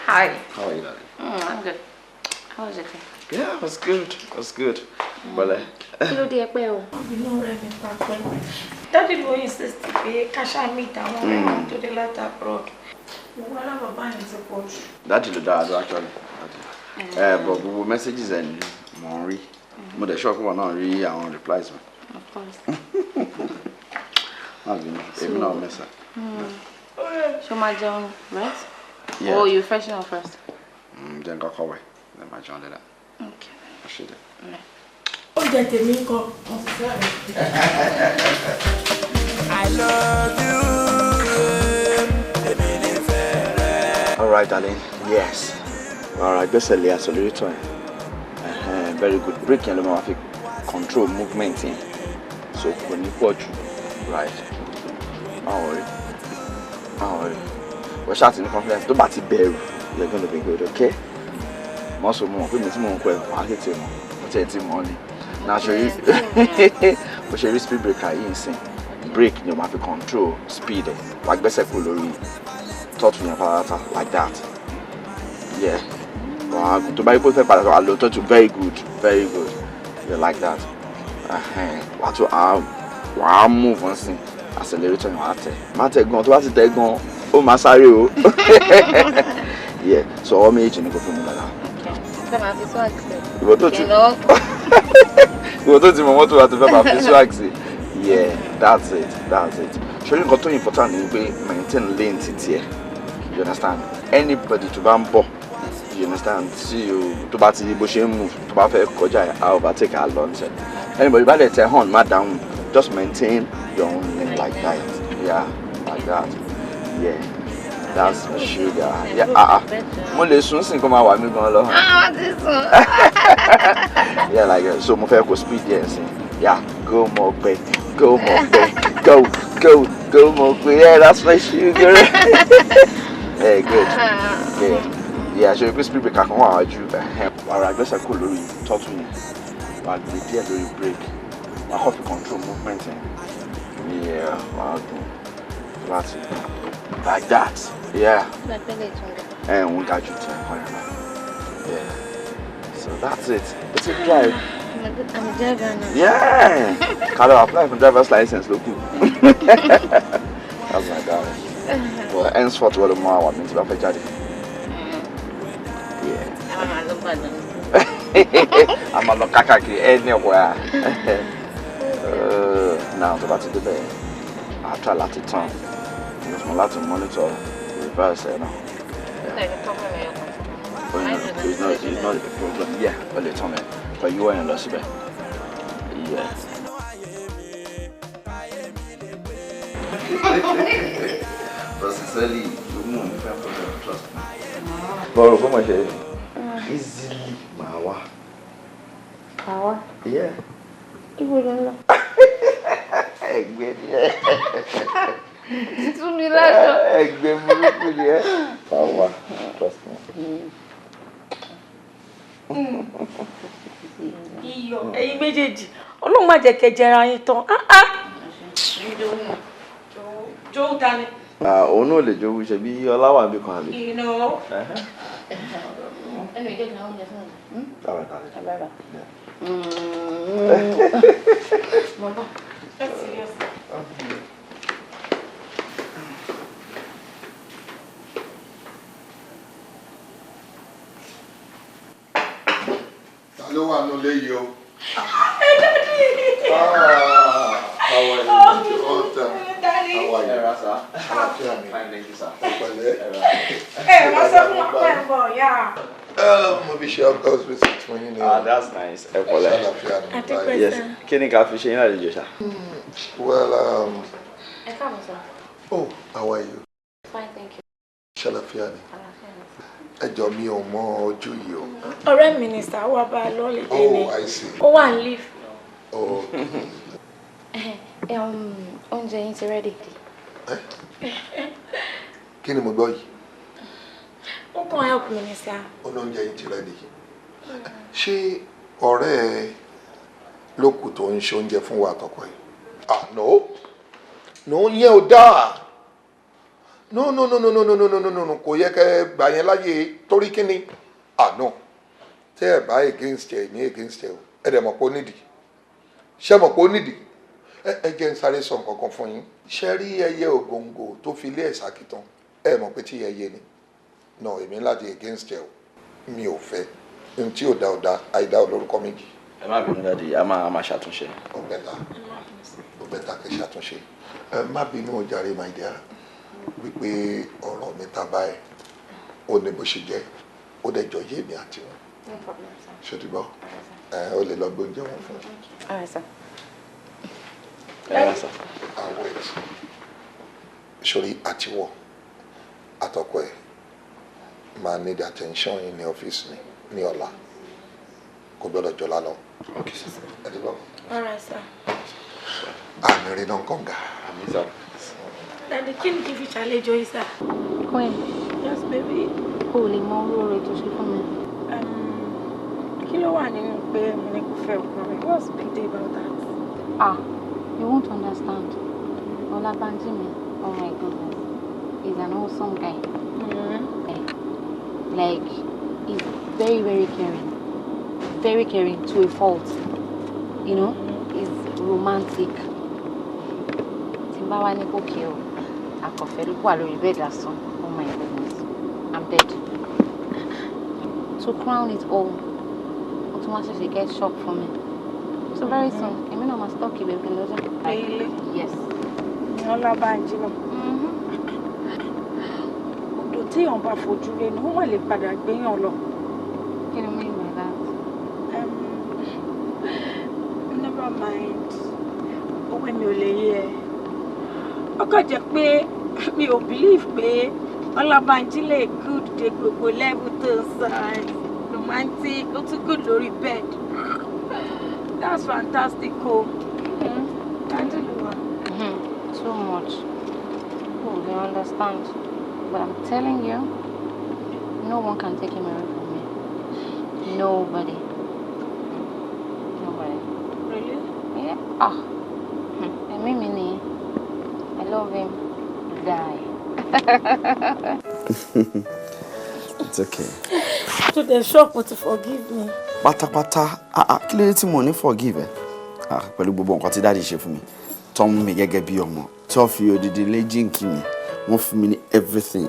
Hi.
How are you, darling?
I'm good. How was it?
Yeah, it was good. It was good. Bọ́lẹ̀.
Kí ló dé ẹ pẹ́ o?
Inú rẹ̀ mi pa pẹ́. Daddy ló insist pé ká ṣáà meet àwọn ọ̀rẹ́ wọn tó dé láti abroad. Gbogbo ara bàbá yẹn ti pọ̀ jù.
Daddy ló dáa do actually. But gbogbo messages ẹ̀ ni mo ń rí. Mo dẹ̀ sure pé wọn náà rí àwọn replies mi.
Of course.
Even now, miss her.
Show my John, right?
Yeah.
Oh, you freshen up first.
Then go away. Then my John did that.
Okay.
I should have.
Oúnjẹ tèmi ńkọ́.
I love you.
All right, darling. Yes. All right. This is the accelerator. Very good. Break your leg. Control movement in. So when you put right. Don't worry. We're shouting confidence. Don't bat it bear. You're gonna be good, okay? Muscle more. We need more. I'll hit him. I'll take him only. Now show you. We show you speed breaker. Insane. Break. You have to control speed. Like basically touch your power like that. Yeah. To buy both people, I'll touch you very good. Very good. You like that. What to I'll move on thing. Accelerator in mate go to what it go. Oh my sorry. Yeah. So all me go for me like that.
Come on, this one.
You to yeah, that's it. Sure, you got too important in maintain lane here. You understand? Anybody to bambo, you understand? See you to batty bush move to bafe koja, I overtake our lunch. Anybody by the horn, madam, just maintain your own lane like that. Yeah, like that. Yeah. That's for sugar. Yeah, Mole soon sing come out me go lo.
This one.
Yeah, like so mo fẹ́ ko speed there sing. Yeah, go more back. Go more back. Go more back. Yeah, that's my sugar. Hey, good. Yeah, so you speed break kan wa ju. Ara gbese ko lórí turtle yẹn. Wa gbé díẹ̀ lórí break. Wa have to control movement. Yeah, wow. That's it. Like that. Yeah. And we got you 10. Yeah. So that's it. It's a drive.
I'm a driver now.
Yeah. Can I apply for driver's license? Look. That's my darling. Well, henceforth, what more I want me to have a daddy. Yeah. I'm a lokakaki anywhere. Now, so that's the bed. I'll try a lot of time. There's a lot to monitor. Reverse, you know. It's not a problem. Yeah, well, it's on it. But you are in the bed. Yeah. But sincerely, you won't be fair for them, trust me. But for my share, easily, Mawa.
Power?
Yeah.
You wouldn't know. It's only like
Power, trust me.
Iyọ̀ ẹ̀yin méjèèjì Ọlọ́run má jẹ́ kẹ́ jẹra yín tán. Jó ta ni.
Òun náà lè jowú ṣe bí Ọláwà bí kan àbí.
Anyway, get now.
All right.
Mama.
That's serious.
Ló wà nù léyìí o.
How are you?
How are you?
Sir.
Fine,
thank you, sir.
Wọ́n sọ fún ọ̀pọ̀ ẹ̀bọ̀ yá.
Mo fi ṣe ọgọ́s visit fún yín ni.
That's nice. Yes. Kí ni ká fi ṣe yín àlejò ṣá?
Well,
Come on, sir.
oh, how are you?
Fine, thank you.
Ṣàlàfíà ni. Ẹjọ́ mi ò mọ ojú yìí o.
Ọ̀rẹ́ mi ni sá wà bá lọ́ọ̀lì dé ni.
Oh, I see.
Ó wà ní leave.
Oh.
Oúnjẹ yín ti ready.
Kí ni mo gbọ́ yìí?
Ó kàn help mi ni sá.
Ó ní oúnjẹ yìí ti ready. Ṣé ọ̀rẹ́ ẹ ló kù tó ń ṣe oúnjẹ fún wa àtọkọ ẹ̀? No. No, yẹn ò dáa. No, kò yẹ kẹ́ gbà yẹn láyè torí kíni? No. Tẹ́ ẹ bá against ẹ ní against ẹ o. Ẹ dẹ̀ mọ̀ pé ó nídìí. Ṣé mọ̀ pé ó nídìí? Ẹ jẹ́ n sáré sọ nǹkan kan fún yín. Ṣé rí ẹyẹ ògòǹgò tó fi lé ẹ̀sà kìtàn? Ẹ mọ̀ pé tí ẹyẹ ni. No, èmi láti against ẹ o. Mi ò fẹ́. Ohun tí ò dá àìdá olórúkọ méjì.
Ẹ má bínú dáadé, a máa ṣàtúnṣe.
Ó bẹ́tà. bẹ́tà kẹ́ ṣàtúnṣe má bínú o jàre my dear wípé ọ̀rọ̀ mi ta báyìí ó ní bó ṣe jẹ́ ó dẹ̀ jọ yé mi àti wọn.
No problem, sir.
ṣé ti gbọ́ ó lè lọ gbóúnjẹ wọn fún un.
All right, sir.
Sir.
Wait. Sori àtiwọ́ àtọkọ ẹ̀ máa need attention yín ní ọ́fíìsì mi ní ọ̀la kò gbọ́dọ̀ jọlá lọ.
Okay, sir.
ẹ ti gbọ́.
All right, sir.
àmì rí náà kànga.
Àmì sir.
Daddy, kí ni kí n fi ṣàlejò yìí, sir?
Queen,
Yes, baby.
o lè mọ oore tó ṣe fún mi.
Kí ló wà nínú pé mo ní kó fẹ́ ọkọ rẹ̀? What's the big deal about that?
Ah, you won't understand. Olabanji, oh my goodness, he's an awesome guy. Like, he's very, very caring to a fault. You know, he's romantic. Timbawa ni okay o. Akọ̀fẹ́ wà lórí bed lásán. Oh my goodness, I'm dead. To crown it all, automatically get shocked for me. So very soon, I mean, I must talk to you, baby.
Really?
Yes.
Olabanji. Odò tí èèyàn bá fojú rẹ̀ ni wọ́n lè padà gbéyàn lọ.
What do you mean by that?
Never mind. Owó mi ò lè yé ẹ. Ó kàn jẹ́ pé mi ò believe pé Olabanji lè good dé gbogbo level tó ń sọ romantic, ó tún good lórí bed. That's fantastic, oh.
Too much. Oh, you understand. But I'm telling you, no one can take him away from me. Nobody. Nobody.
Really?
Yeah. I mean, I love him. Die.
It's okay.
So they're shocked to forgive me.
Pátápátá, kí ló dé tí mo ní forgive ẹ? Pẹ̀lú gbogbo nǹkan tí dáàdì ṣe fún mi. Tọ́ mú mi gẹ́gẹ́ bí ọmọ. Tí wọ́n fi odidi lé jíǹkì mi. Wọ́n fún mi ní everything.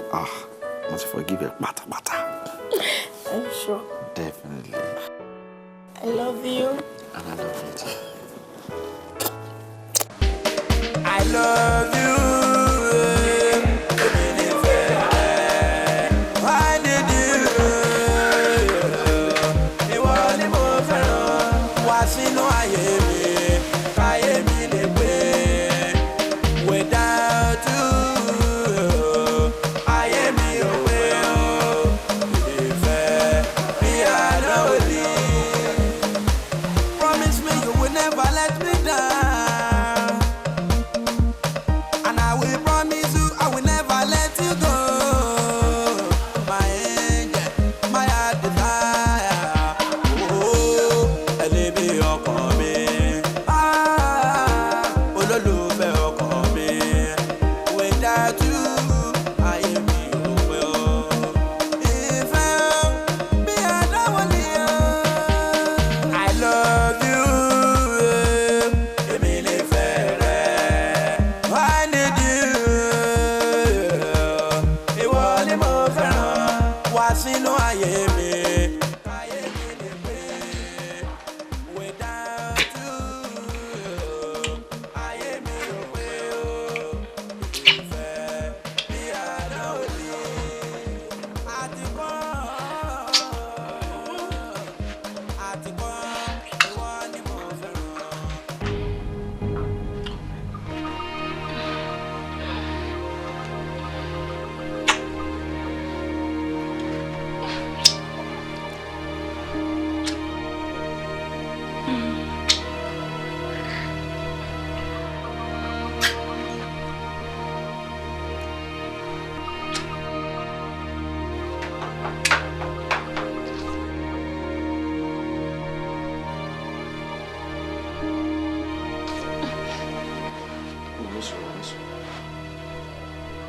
Mo ti forgive ẹ pátápátá.
Are you sure?
Definitely.
I love you.
And I love you too.
I love you.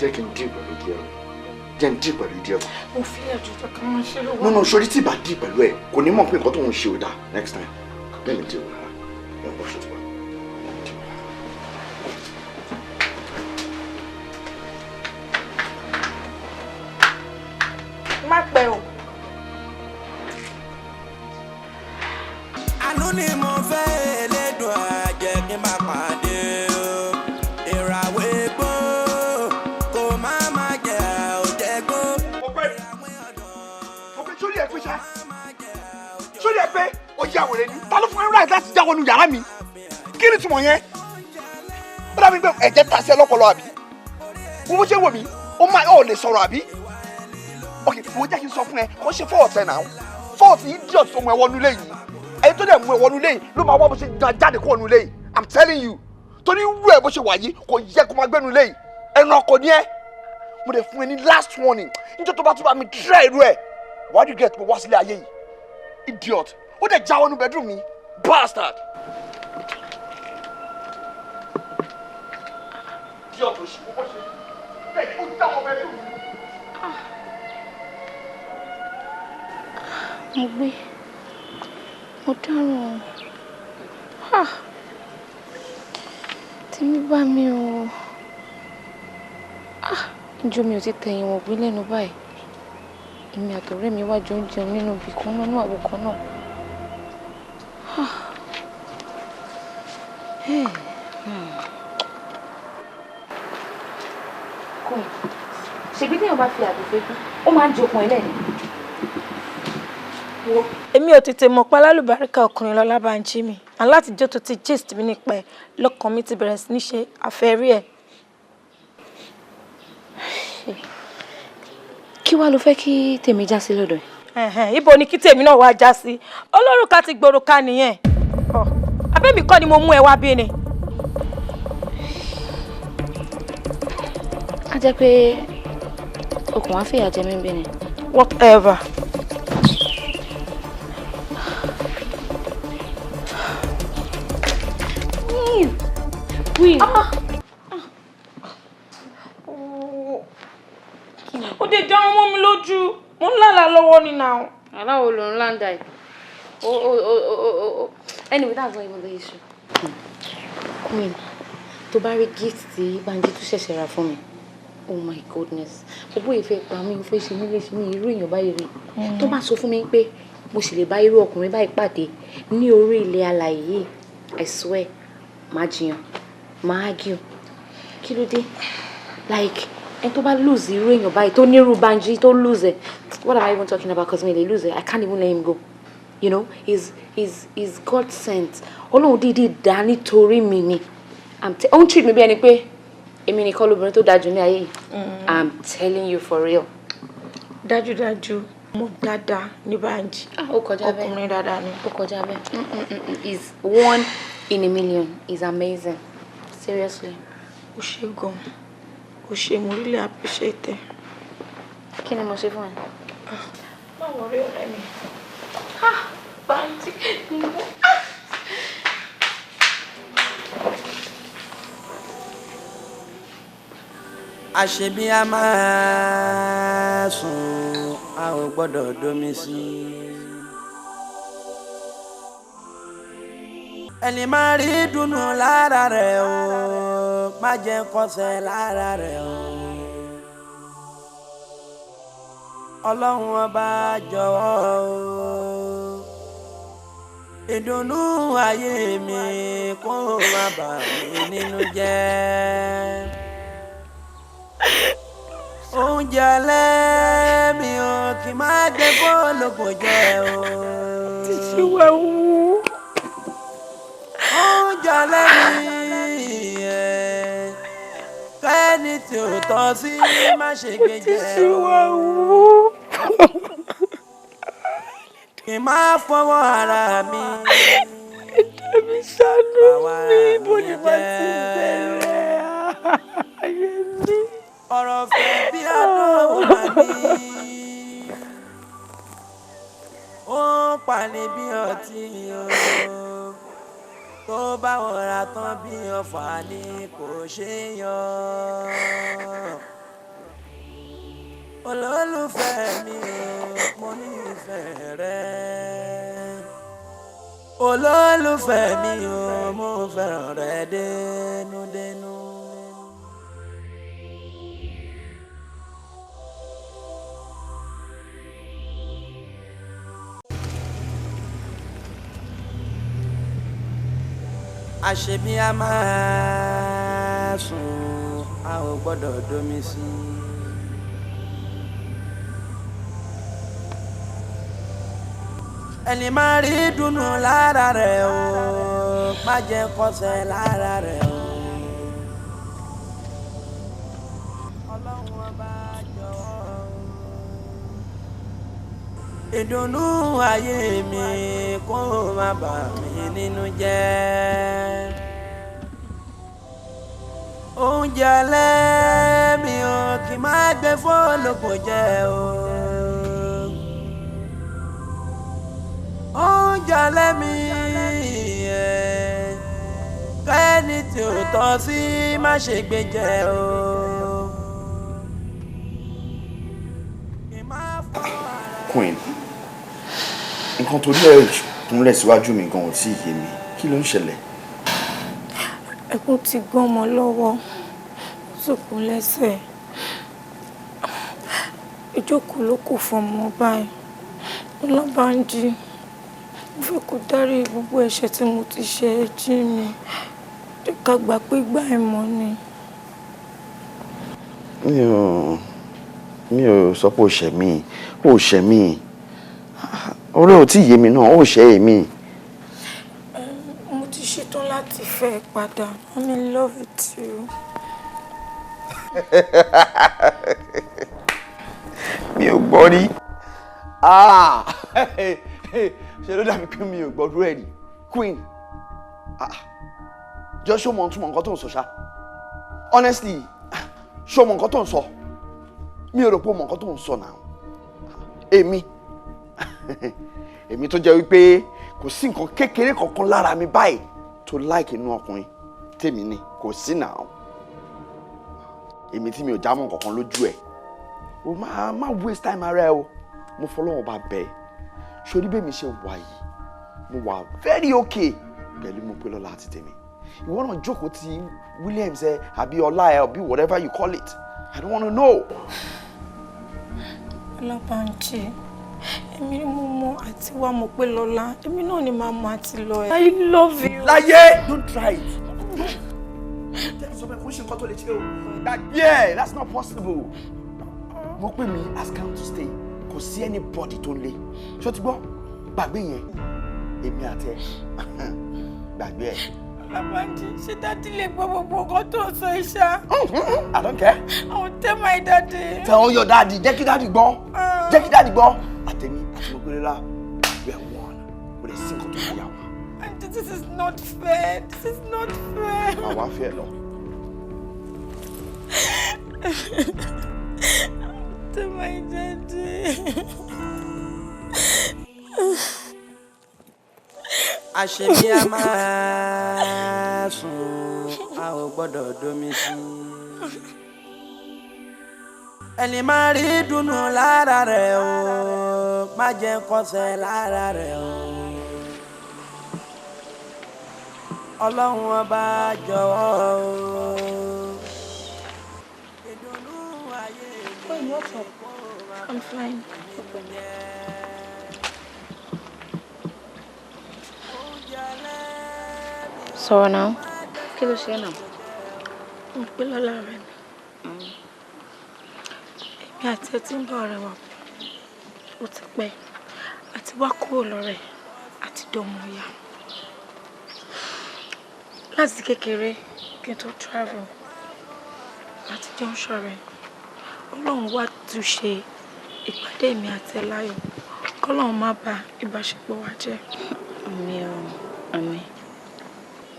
Jẹ́ n dì pẹ̀lú díẹ̀. Jẹ́ n dì pẹ̀lú díẹ̀.
Mo fi ẹ̀jú tó kàn máa ṣe lọ́wọ́.
No, sori tí bá dì pẹ̀lú ẹ̀ kò ní mọ̀ pé nǹkan tó ń ṣe ò dáa next time. Let me deal with her. Ẹ bọ́ ṣe ti wá.
Má pẹ́ o.
Àánú ni mo fẹ́ Elédùà jẹ́ kí n bá pàdé o.
sórí ẹ pé ó yà wèrè ni ta ló fún ẹ right láti já wọnú yàrá mi kí ni túmọ̀ yẹn ó dàbí pé ẹ̀jẹ̀ ta sí ẹ lọ́pọlọ àbí bó ṣe wò mí ó máa ọ̀ lè sọ̀rọ̀ àbí ok wo jẹ́ kí n sọ fún ẹ kó ṣe fọ́ọ̀tì ẹ̀ náà fọ́ọ̀tì idiot tó mú ẹ wọnú lẹ́yìn ẹni tó dẹ̀ mú ẹ wọnú lẹ́yìn ló máa wá bó ṣe jáde kó wọnú lẹ́yìn I'm telling you torí wú ẹ bó ṣe wà yìí kò yẹ kó máa gbẹ́nu lẹ́yìn ẹnu ọkọ ni ẹ mo dẹ̀ fún ẹ ní last warning nítorí tó bá tún bá mi try irú ẹ why do you get mo wá sílé ayé yìí idiot ó dẹ̀ já wọnú bedroom mi bastard. idiot oṣù kó ṣe bẹ́ẹ̀ ó já wọ bedroom mi.
mo gbé mo dáràn tèmi bá mi o ìjọ mi ò ti tẹ̀yìn wọ̀n gbé lẹ́nu báyìí èmi àtọ̀rẹ́ mi wá jọ ń jẹun nínú ibì kan náà ní àwọ̀ kan náà kò ṣèbí téèyàn bá fi àdùfẹ́ kú ó máa ń jokun ẹlẹ́ni.
èmi ò tètè mọ̀ pé alálùbáríkà ọkùnrin Olabanji mi alátijọ́ tó ti gist mi nípa ẹ̀ lọ́kàn mi ti bẹ̀rẹ̀ sí ní ṣe àfẹ́rí ẹ̀.
kí wàá ló fẹ́ kí tèmi já sí lọ́dọ̀ ẹ̀.
ibo ni kí tèmi náà wá já sí olórùka ti gbòrùka nìyẹn abẹ́mi kọ́ ni mo mú ẹ wá bí ni.
a jẹ́ pé okùn wá fìyà jẹ mí bí ni.
whatever. ó dé dáhùn mọ́ mi lójú mo ń lálàá lọ́wọ́ ni náà.
aláwo ló ń láǹdà ẹ̀ anyway that's not even the issue. Queen tó bá rí gift tí Banji tún ṣẹ̀ṣẹ̀ rà fún mi oh my goodness gbogbo ìfẹ́ pa mí fẹ́ ṣe mí léṣe ní irú èèyàn báyìí rí tó bá sọ fún mi pé mo sì lè bá irú ọkùnrin báyìí pàdé ní orí ilẹ̀ alàyè I swear máa jiyàn máa argue kí ló dé like ẹni tó bá lose irú èèyàn báyìí tó nírú Banji tó lose it what am I even talking about cause me dey lose it I can't even let him go you know he's God sent Ọlọ́run dídí dá nítorí mi ni ó ń treat mi bí ẹni pé èmi nìkan lóbìnrin tó dájú ní ayé yìí I'm telling you for real.
dájúdájú mo dáadáa ní Banji
ó kọjá bẹ́ẹ̀
ọkùnrin dáadáa ni.
ó kọjá bẹ́ẹ̀ he's one in a million he's amazing seriously.
ó ṣe gan ó ṣe mo really appreciate ẹ.
kí ni mo ṣe fún ẹ.
má wọrí ọ̀rẹ́ mi Banji ni mo.
àṣebí a máa sùn a ò gbọ́dọ̀ domi sí ẹni máa rí dùnnú lára rẹ̀ o má jẹ́ kọsẹ̀ lára rẹ̀ o ọlọ́run ọba jọ̀wọ́ o ìdùnnú ayé mi kó má bà mí nínú jẹ́. Oúnjẹ alẹ́ mi ò kì í máa jẹ fọ́lọ́pọ̀ jẹ o.
Títí wá wú.
Oúnjẹ alẹ́ mi kẹ́ni tí ò tọ́ sí má ṣe gbé jẹ o.
Títí wá wú.
Kì í máa fọwọ́ ara mi.
Ẹ̀dá mi ṣàánú mi, ibo ni màá ti bẹ̀rẹ̀ ayé mi.
Ọ̀rọ̀ fẹ́ bí àdánwò máa ní. Ó ń pani bí ọtí o. Tó bá wọra tán bí ọfà ni kò ṣe yọ. Olólùfẹ́ mi o, mo nífẹ̀ẹ́ rẹ. Olólùfẹ́ mi o, mo fẹ́ràn rẹ dénúdénú. àṣebí a máa sùn a ò gbọ́dọ̀ domi sí. ẹni máa rí dùnnú lára rẹ̀ o má jẹ́ kọsẹ̀ lára rẹ̀ o. Ọlọ́run ọba jọ̀wọ́ ìdùnnú ayé mi kó má bà mí nínú jẹ́. Oúnjẹ alẹ́ mi ò kì í máa gbé fọ́lọ́pọ̀ jẹ́ o. Oúnjẹ alẹ́ mi kẹ́ni tí ò tọ́ sí má ṣe gbé jẹ o.
Queen, nǹkan tó lè kúnlẹ̀ síwájú mi gan ò tí ì yé mi. Kí ló ń ṣẹlẹ̀?
Ẹkún ti gbọ́n ọmọ lọ́wọ́, ó sì kún lẹ́sẹ̀. Ìjókòó ló kù fún ọmọ báyìí. Olabanji, mo fẹ́ kó dárí gbogbo ẹ̀ṣẹ̀ tí mo ti ṣe jí mi. Jẹ́ ká gbà pé gbà ẹ̀mọ́ ni.
Mi ò sọ pé ó ṣẹ̀ mí. Ó ṣẹ̀ mí. Ọ̀rẹ́ ò tí ì yé mi náà, ó ṣẹ̀ èmi.
Mo ti ṣetán láti fẹ́ padà. I'm in love with you.
Mi ò gbọ́ rí. Ṣé ló dàbí pé mi ò gbọ́dọ̀ ẹ̀ rí? Queen, jọ ṣó mọ túmọ̀ nǹkan tó ń sọ ṣá. Honestly, ṣó mọ nǹkan tó ń sọ. Mi ò rò pé mọ nǹkan tó ń sọ náà. Èmi tó jẹ́ wípé kò sí nǹkan kékeré kankan lára mi báyìí tó like inú ọkùnrin tèmi ni kò sí náà. Èmi tí mi ò jámọ́ kankan lójú ẹ̀. O má waste time ara ẹ o. Mo fọlọ́wọ́ bá bẹ́ẹ̀. Ṣorí bẹ́ẹ̀ mi ṣe wà yìí. Mo wà very okay pẹ̀lú mo pé lọ́la àti tèmi. Ìwọ náà jókòó ti Williams ẹ àbí ọlá ẹ àbí whatever you call it. I don't want to know.
Olabanji, èmi ni mo mọ àti wá mo pé lọ́la. Èmi náà ni màá mọ àti lọ ẹ. I love you.
Láyé! Don't try it. Sọ pé kò ṣe nǹkan tó lè ṣe o. Yeah, that's not possible. Mo pè mí ask him to stay. Kò sí anybody tó ń lé. Ṣó ti gbọ́? Gbàgbé yẹn. Èmi àti ẹ. Gbàgbé ẹ.
Olabanji, ṣé dádì lè gbọ́ gbogbo nǹkan tó ń sọ iṣá?
I don't care.
I will tell my daddy.
Tell your daddy. Jẹ́ kí daddy gbọ́. Jẹ́ kí daddy gbọ́. Àtẹ̀mí àti mo gbélé la. We are one. Kò lè sí nǹkan tó ń yà wá.
Auntie, this is not fair. This is not fair.
Àwa fẹ́ lọ.
Tell my daddy.
Àṣebí a máa sùn a ò gbọ́dọ̀ domi sí. Ẹni máa rí dùnnú lára rẹ̀ o má jẹ́ kọsẹ̀ lára rẹ̀ o. Ọlọ́run ọba jọ̀wọ́ o. Ìdùnnú ayé mi kò má
I'm fine.
Sọ̀rọ̀ náà. Kí ló ṣe náà?
Mo pé lọ́la rẹ̀ ni. Èmi àti ẹ ti ń bá ọ̀rẹ́ wa pọ̀. Ó ti pẹ́. Àti wá kúrò lọ́rẹ̀ àti dọ̀mọ̀ ya. Láti kékeré kí n tó travel láti jọ ń ṣọ̀rẹ́. Ọlọ́run wá tún ṣe ìpàdé mi àti ẹ láyọ̀. Kọ́lọ́run má bà ìbáṣepọ̀ wa jẹ́.
Àmín o, àmín.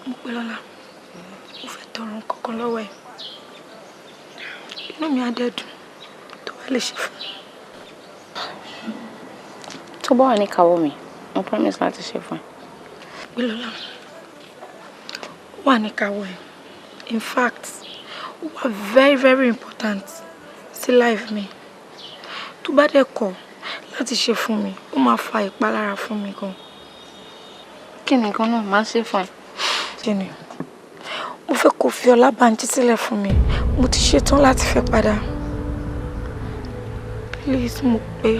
Mo pé lọ́la. Mo fẹ́ tọrọ nǹkan lọ́wọ́ ẹ. Inú mi á dẹ̀ dùn tó bá lè ṣe fún mi.
Tó bá wà ní káwọ́ mi, mo promise láti ṣe fún ẹ.
Pé lọ́la. Ó wà ní káwọ́ ẹ. In fact, ó wà very very important sí life mi. Tó bá dẹ̀ kọ̀ láti ṣe fún mi, ó máa fa ìpalára fún mi gan.
Kí ni nǹkan náà máa ṣe fún ẹ?
Kí ni? Mo fẹ́ kó fi Olabanji sílẹ̀ fún mi. Mo ti ṣetán láti fẹ́ padà. Please, mo pé.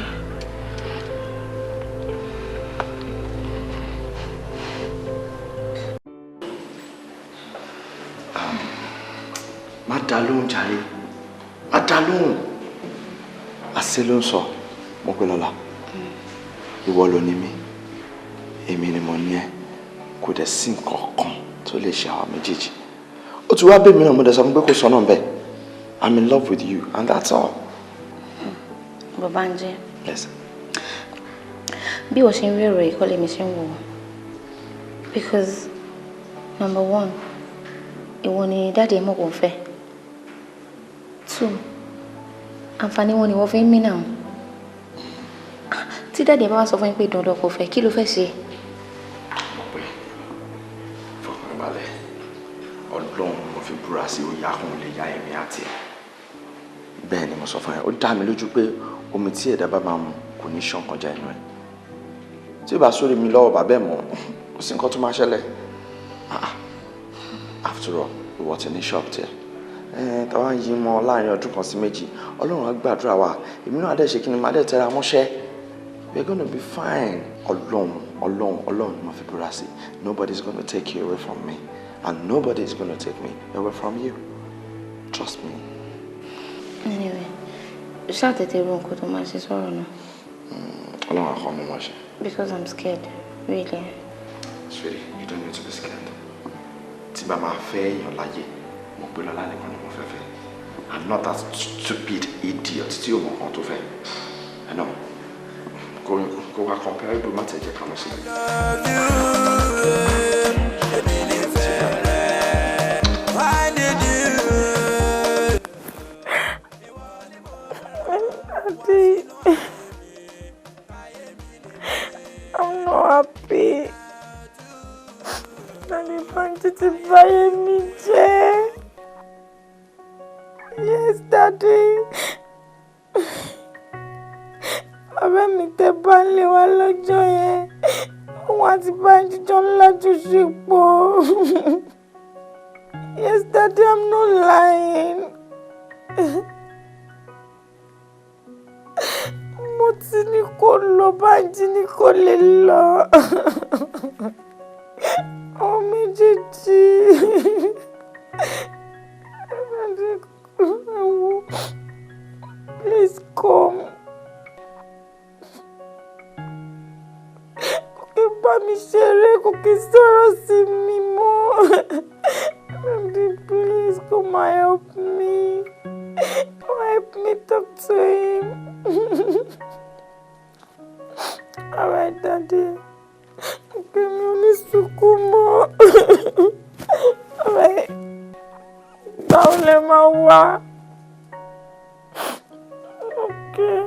Má dá lóhùn jàre. Má dá lóhùn. Àṣẹ ló ń sọ. Mo pé lọ́la. Ìwọ ló ní mi. èmi ni mo ní ẹ kò dẹ̀ sí nǹkan kan tó lè ṣe àwọn méjèèjì ó ti wá bẹ́ẹ̀ mi náà mo dẹ̀ sọ fún pé kò sọ náà bẹ́ẹ̀ I'm in love with you and that's all.
Bàbá Ounje.
Yes.
Bí o ṣe ń rí ọ̀rọ̀ ìkọ́lé mi ṣe ń wò ó because number one ìwọ ni dáàdi ẹ̀ mọ̀ kò ń fẹ́ 2 àǹfààní wọn ni wọ́n fi ń mí náà tí dáàdi ẹ̀ bá wá sọ fún yín pé dandan kò fẹ́ kí ló fẹ́ ṣe.
ọ̀pẹ fọkànbalẹ̀ ọlọ́run mo fi búra sí oyè akùn lè ya ẹ̀mí àti ẹ̀ bẹ́ẹ̀ ni mo sọ fún ẹ ó dá mi lójú pé omi tí ẹ̀dá bá máa mu kò ní ṣàn kọjá inú ẹ̀ tí ó bá sórí mi lọ́wọ́ bàbá ẹ̀ mọ́ kò sí nǹkan tó máa ṣẹlẹ̀ after all ìwọ ti ní ṣọ́ọ̀bù tiẹ̀ táwa ń yí mọ́ láàrin ọdún kan sí méjì ọlọ́run á gbàdúrà wa èmi náà dẹ̀ ṣe kí ni màá dẹ̀ tẹra mọ́ṣẹ́ we are gonna be fine ọlọ́run ni mo fi búra sí nobody is gonna take you away from me and nobody is gonna take me away from you trust me.
Anyway, ṣáà tètè ro nǹkan tó máa ṣe sọ̀rọ̀ náà.
Ọlọ́run àkọ́ mi máa ṣe.
Because I'm scared, really.
Sweetie, you don't need to be scared. Tí bá máa fẹ́ èèyàn láyé, mo pé Lọ́lá nìkan ni mo fẹ́ fẹ́. I'm not that stupid idiot tí o mọ̀ kan tó fẹ́. I know. Kò wá comparable má tẹ̀ jẹ́ ká lọ sí i.
I'm not happy. Olabanji ti báyé mi jẹ́. Yes, Daddy. Ọ̀rẹ́ mi tẹ́ bá ń lé wa lọ́jọ́ yẹn. Wọ́n àti Banji jọ ń lájọṣepọ̀. Yes, Daddy, I'm not lying. Mo ti ní kó lọ Banji ní kó lè lọ. Àwọn méjèèjì. Please come. Kò kí bá mi ṣeré, kò kí sọ̀rọ̀ sí mi mọ́. Please come and help me. Come help me talk to him. All right, Daddy. Okay, mi ò ní sunkún mọ́. All right. Báwo lẹ máa wá? Okay.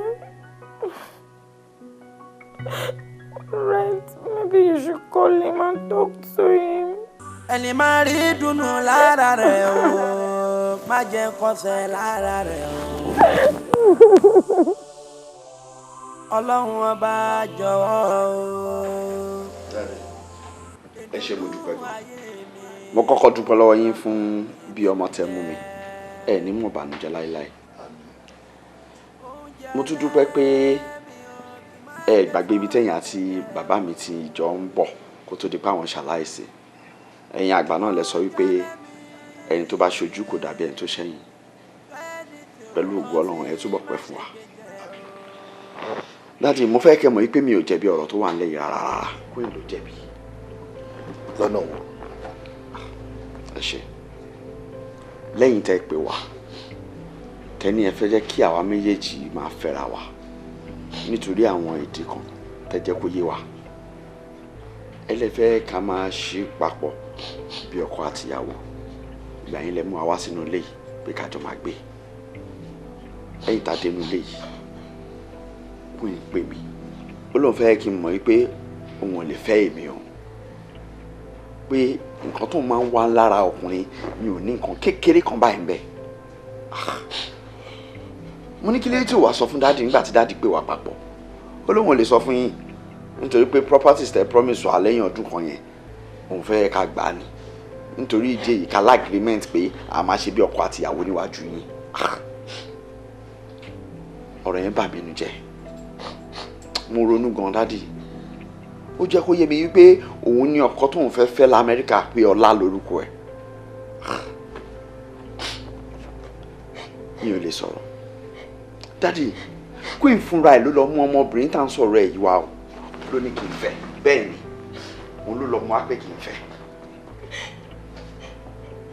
All right. Maybe you should call him and talk to him.
Ẹni máa rí dùnnú lára rẹ̀ o, má jẹ́ kọsẹ̀ lára rẹ̀ o. Ọlọ́run ọba jọ̀wọ́ o.
Ẹ ṣé mo dúpẹ́ gan. Mo kọ́kọ́ dúpẹ́ lọ́wọ́ yín fún bí ọmọ tẹ́ mú mi ẹ ní mọ̀ bànújẹ́ láíláí. Mo tún dúpẹ́ pé ẹ gbàgbé ibi tẹ̀yìn àti bàbá mi ti jọ ń bọ̀ kó tó di pé àwọn ṣaláìsí. Ẹ̀yin àgbà náà lẹ sọ wípé ẹni tó bá ṣojú kò dàbí ẹni tó ṣẹ̀yìn. Pẹ̀lú ògo Ọlọ́run ẹ túbọ̀ pẹ́ fún wa. Daddy, mo fẹ́ kẹ́ mọ̀ wípé mi ò jẹ̀bi ọ̀rọ̀ tó wà nílẹ̀ yìí rárá. Queen ló jẹ̀bi.
Lọ́nà wo?
Ẹ ṣé. Lẹ́yìn tẹ́ pè wá tẹ́ni ẹ fẹ́ jẹ́ kí àwa méjèèjì máa fẹ́ra wa nítorí àwọn ìdí kan tẹ́ jẹ́ kó yé wa. Ẹ lè fẹ́ ká máa ṣe papọ̀ bí ọkọ àtìyàwó. Ìgbà yín lẹ mú wa wá sínú ilé yìí pé ká jọ máa gbé. Lẹ́yìn tá a dé inú ilé yìí Queen pè mí. Ó lóun fẹ́ kí n mọ̀ wípé òun ò lè fẹ́ èmi o. Pé nǹkan tó máa ń wá lára ọkùnrin mi ò ní nǹkan kékeré kan báyìí ń bẹ. Mo ní kí lè tí ò wá sọ fún dáàdì nígbà tí dáàdì pè wá papọ̀. Ó lóun ò lè sọ fún yín nítorí pé properties tẹ promise wà lẹ́yìn ọdún kan yẹn òun fẹ́ ká gbà á ni. Nítorí ìdí èyí ká lá agreement pé a máa ṣe bí ọkọ àtìyàwó níwájú yín. Ọ̀rọ̀ yẹn bà mí nínú jẹ́. Mo ronú gan dáàdì. Ó jẹ́ kó yé mi wípé òun ní ọkọ tóun fẹ́ fẹ́ l'Amẹ́ríkà pé Ọlá lórúkọ ẹ̀. Mi ò lè sọ̀rọ̀. Daddy, Queen fúnra ẹ̀ ló lọ mú ọmọbìnrin tá à ń sọ̀rọ̀ ẹ̀ yìí wá o. Ló ní kí n fẹ́. Bẹ́ẹ̀ ni. òun ló lọ mọ apẹ kì í fẹ́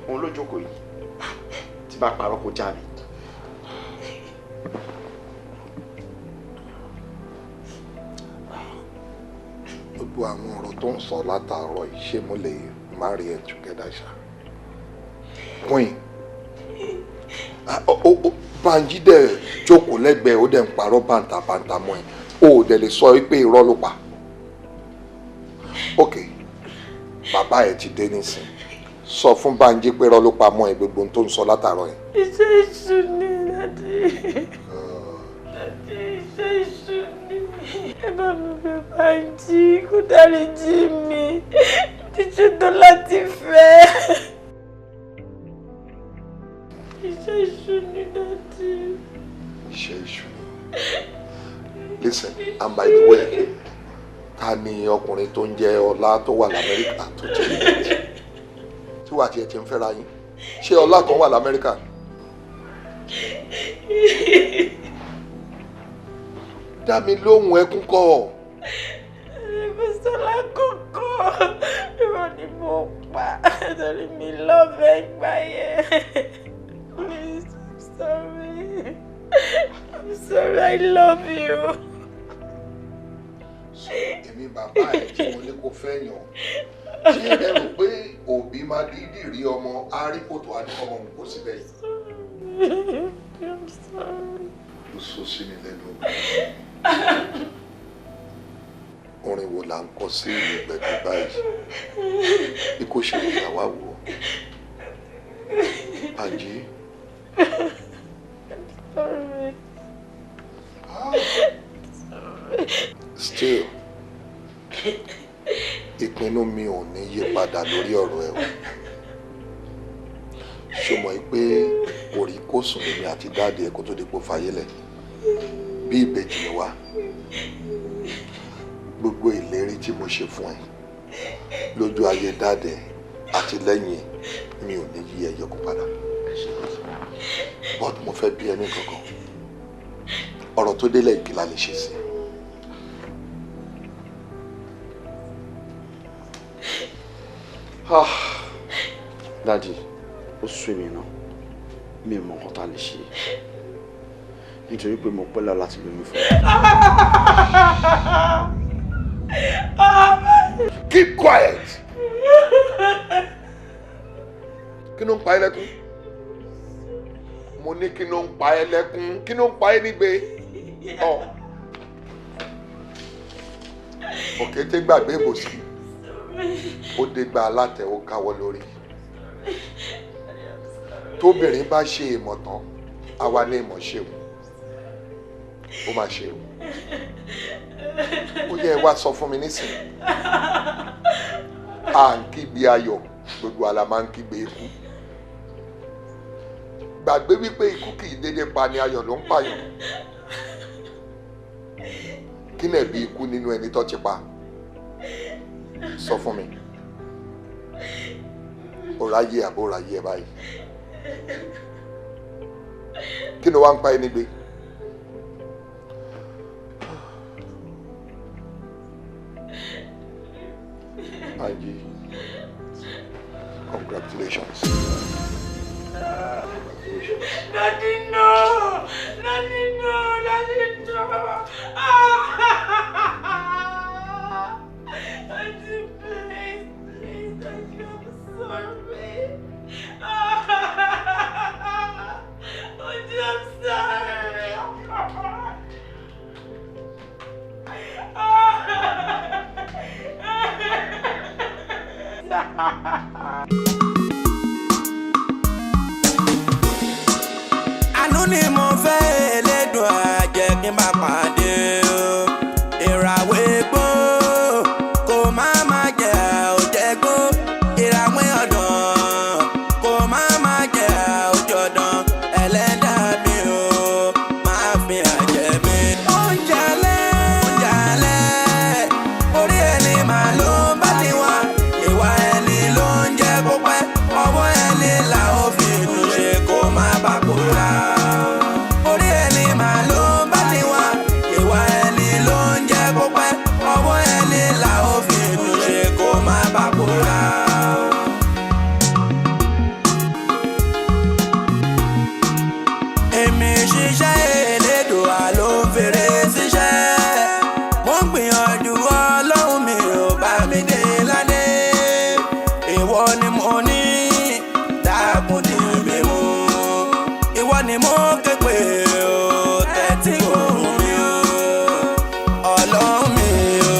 òun ló jókòó yìí tí bá parọ́ kó já mi.
gbogbo àwọn ọ̀rọ̀ tó ń sọ látàárọ̀ yìí ṣé mo lè marry ẹ together ṣá. queen Banji dẹ̀ jókòó lẹ́gbẹ̀ẹ́ ó dẹ̀ ń parọ́ bàǹtàbàǹtà mọ́ ẹ o ò dẹ̀ lè sọ pé irọ́ ló pa. ok bàbá ẹ ti dé nísìn sọ fún Banji pé irọ́ ló pa mọ́ ẹ gbogbo ohun tó ń sọ látàárọ̀ yẹn.
iṣẹ́ ìṣù ni dádì. Dádì iṣẹ́ ìṣù ni. Ẹ bá mi bẹ̀ Banji kó dáríjì mi. Ti ṣetán láti fẹ́. Iṣẹ́ ìṣù ni dádì.
Iṣẹ́ ìṣù ni. Listen, and by the way, ta ni ọkùnrin tó ń jẹ́ Ọlá tó wà l'Amẹ́ríkà tó jẹ́ ìrètí? Tí wàá tiẹ̀ ti ń fẹ́ra yín? Ṣé Ọlá kan wà l'Amẹ́ríkà? Dá mi lóhùn ẹkún kọ́.
Ẹ̀rẹ́gbẹ́sọ́lá kókó. Irọ́ ni mo pa. Torí mi lọ́fẹ̀ẹ́ gbà yẹn. Please, I'm sorry. I'm sorry, I love you.
Èmi bàbá ẹ̀ tí mo ní kó fẹ́ yàn. Ṣé ẹ rò pé òbí máa dídì rí ọmọ aríkòtò adúgbò ọmọ kò síbẹ̀ yìí?
I'm sorry.
Ló sọ sí mi lẹ́nu. Orin wo là ń kọ sí ìgbẹ̀gbẹ̀ báyìí? Bí kò ṣe ìyàwó wò. Banji.
Sorry.
Still, ìpinnu mi ò ní yí padà lórí ọ̀rọ̀ ẹ̀ o. Ṣùgbọ́n pé orí kò sùn lèmi àti dáàdì ẹ̀ kó tó di pò fàyè lẹ̀. Bí ìbejì ni wá. Gbogbo ìlérí tí mo ṣe fún ẹ lójú ayé dáàdì àti lẹ́yìn mi ò ní yí ẹyọ kó padà. But mo fẹ́ bí ẹni kankan. Ọ̀rọ̀ tó délẹ̀ ìkìlá lè ṣe sí.
Daddy, ó sú mi náà mi ò mọ nǹkan tá a lè ṣe nítorí pé mo pẹ́ lọ láti lóyún fún mi.
Keep quiet. Kí ló ń pa ẹ́ lẹ́kún? Mo ní kí ló ń pa ẹ́ lẹ́kún? Kí ló ń pa ẹ́ nígbè? Òkété gbàgbé ìbòsí. Ó dégbà alátẹ̀ ó káwọ́ lórí. Tóbìnrin bá ṣe ìmọ̀ tán, àwa ní ìmọ̀ ṣe o. Ó máa ṣe o. Ó yẹ wá sọ fún mi nísìnyí. À ń kígbe ayọ̀, gbogbo àlà máa ń kígbe ikú. Gbàgbé wípé ikú kì í dédé pa ni ayọ̀ ló ń pààyàn. Kí lẹ̀ bí ikú nínú ẹni tó ti pa? Sọ fún mi. Ó ráyè àbó ráyè ẹ báyìí. Kí ló wá ń pa ẹ́ nígbè? Banji, congratulations.
Daddy, no! Daddy, no! Daddy, no! Daddy, please, please, Daddy, I'm sorry. Daddy, I'm sorry.
Àánú ni mo fẹ́ Elédùà jẹ́ kí n bá pàdé o. Ìràwé gbó kò má jẹ́ òjẹ́gbó. Ìràwé ọ̀dàn kò má jẹ́ òjọ̀dàn. Ẹlẹ́dàá mi o máa fi àjẹ́ mi. Oúnjẹ alẹ́ orí ẹni màá ló bá ti wá. Ìwà ẹni ló ń jẹ́ kó pẹ́. Ọwọ́ ẹni là ó fi dùn ṣe kó má bàa kóra. Orí ẹni màá ló bá ti wá. Ìwà ẹni ló ń jẹ́ kó pẹ́. Ọwọ́ ni mo ní dákun dì mí mú ìwọ ni mo ké pè ó tẹ́tí ohùn mi ó Ọlọ́run mi ó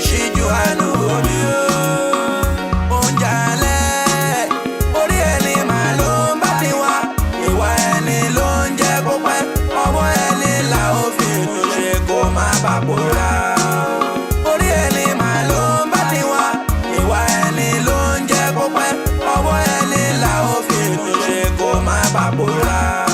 ṣíjú àánú mi ó oúnjẹ alẹ́ orí ẹni màá ló ń bá ti wá ìwà ẹni ló ń jẹ́ kó pẹ́ ọwọ́ ẹni là ó fi tún ṣe kó má bàa pòórá orí ẹni màá ló ń bá ti wá ìwà ẹni ló ń jẹ́ kó pẹ́ ọwọ́ ẹni là ó fi tún ṣe kó má bàa pòórá.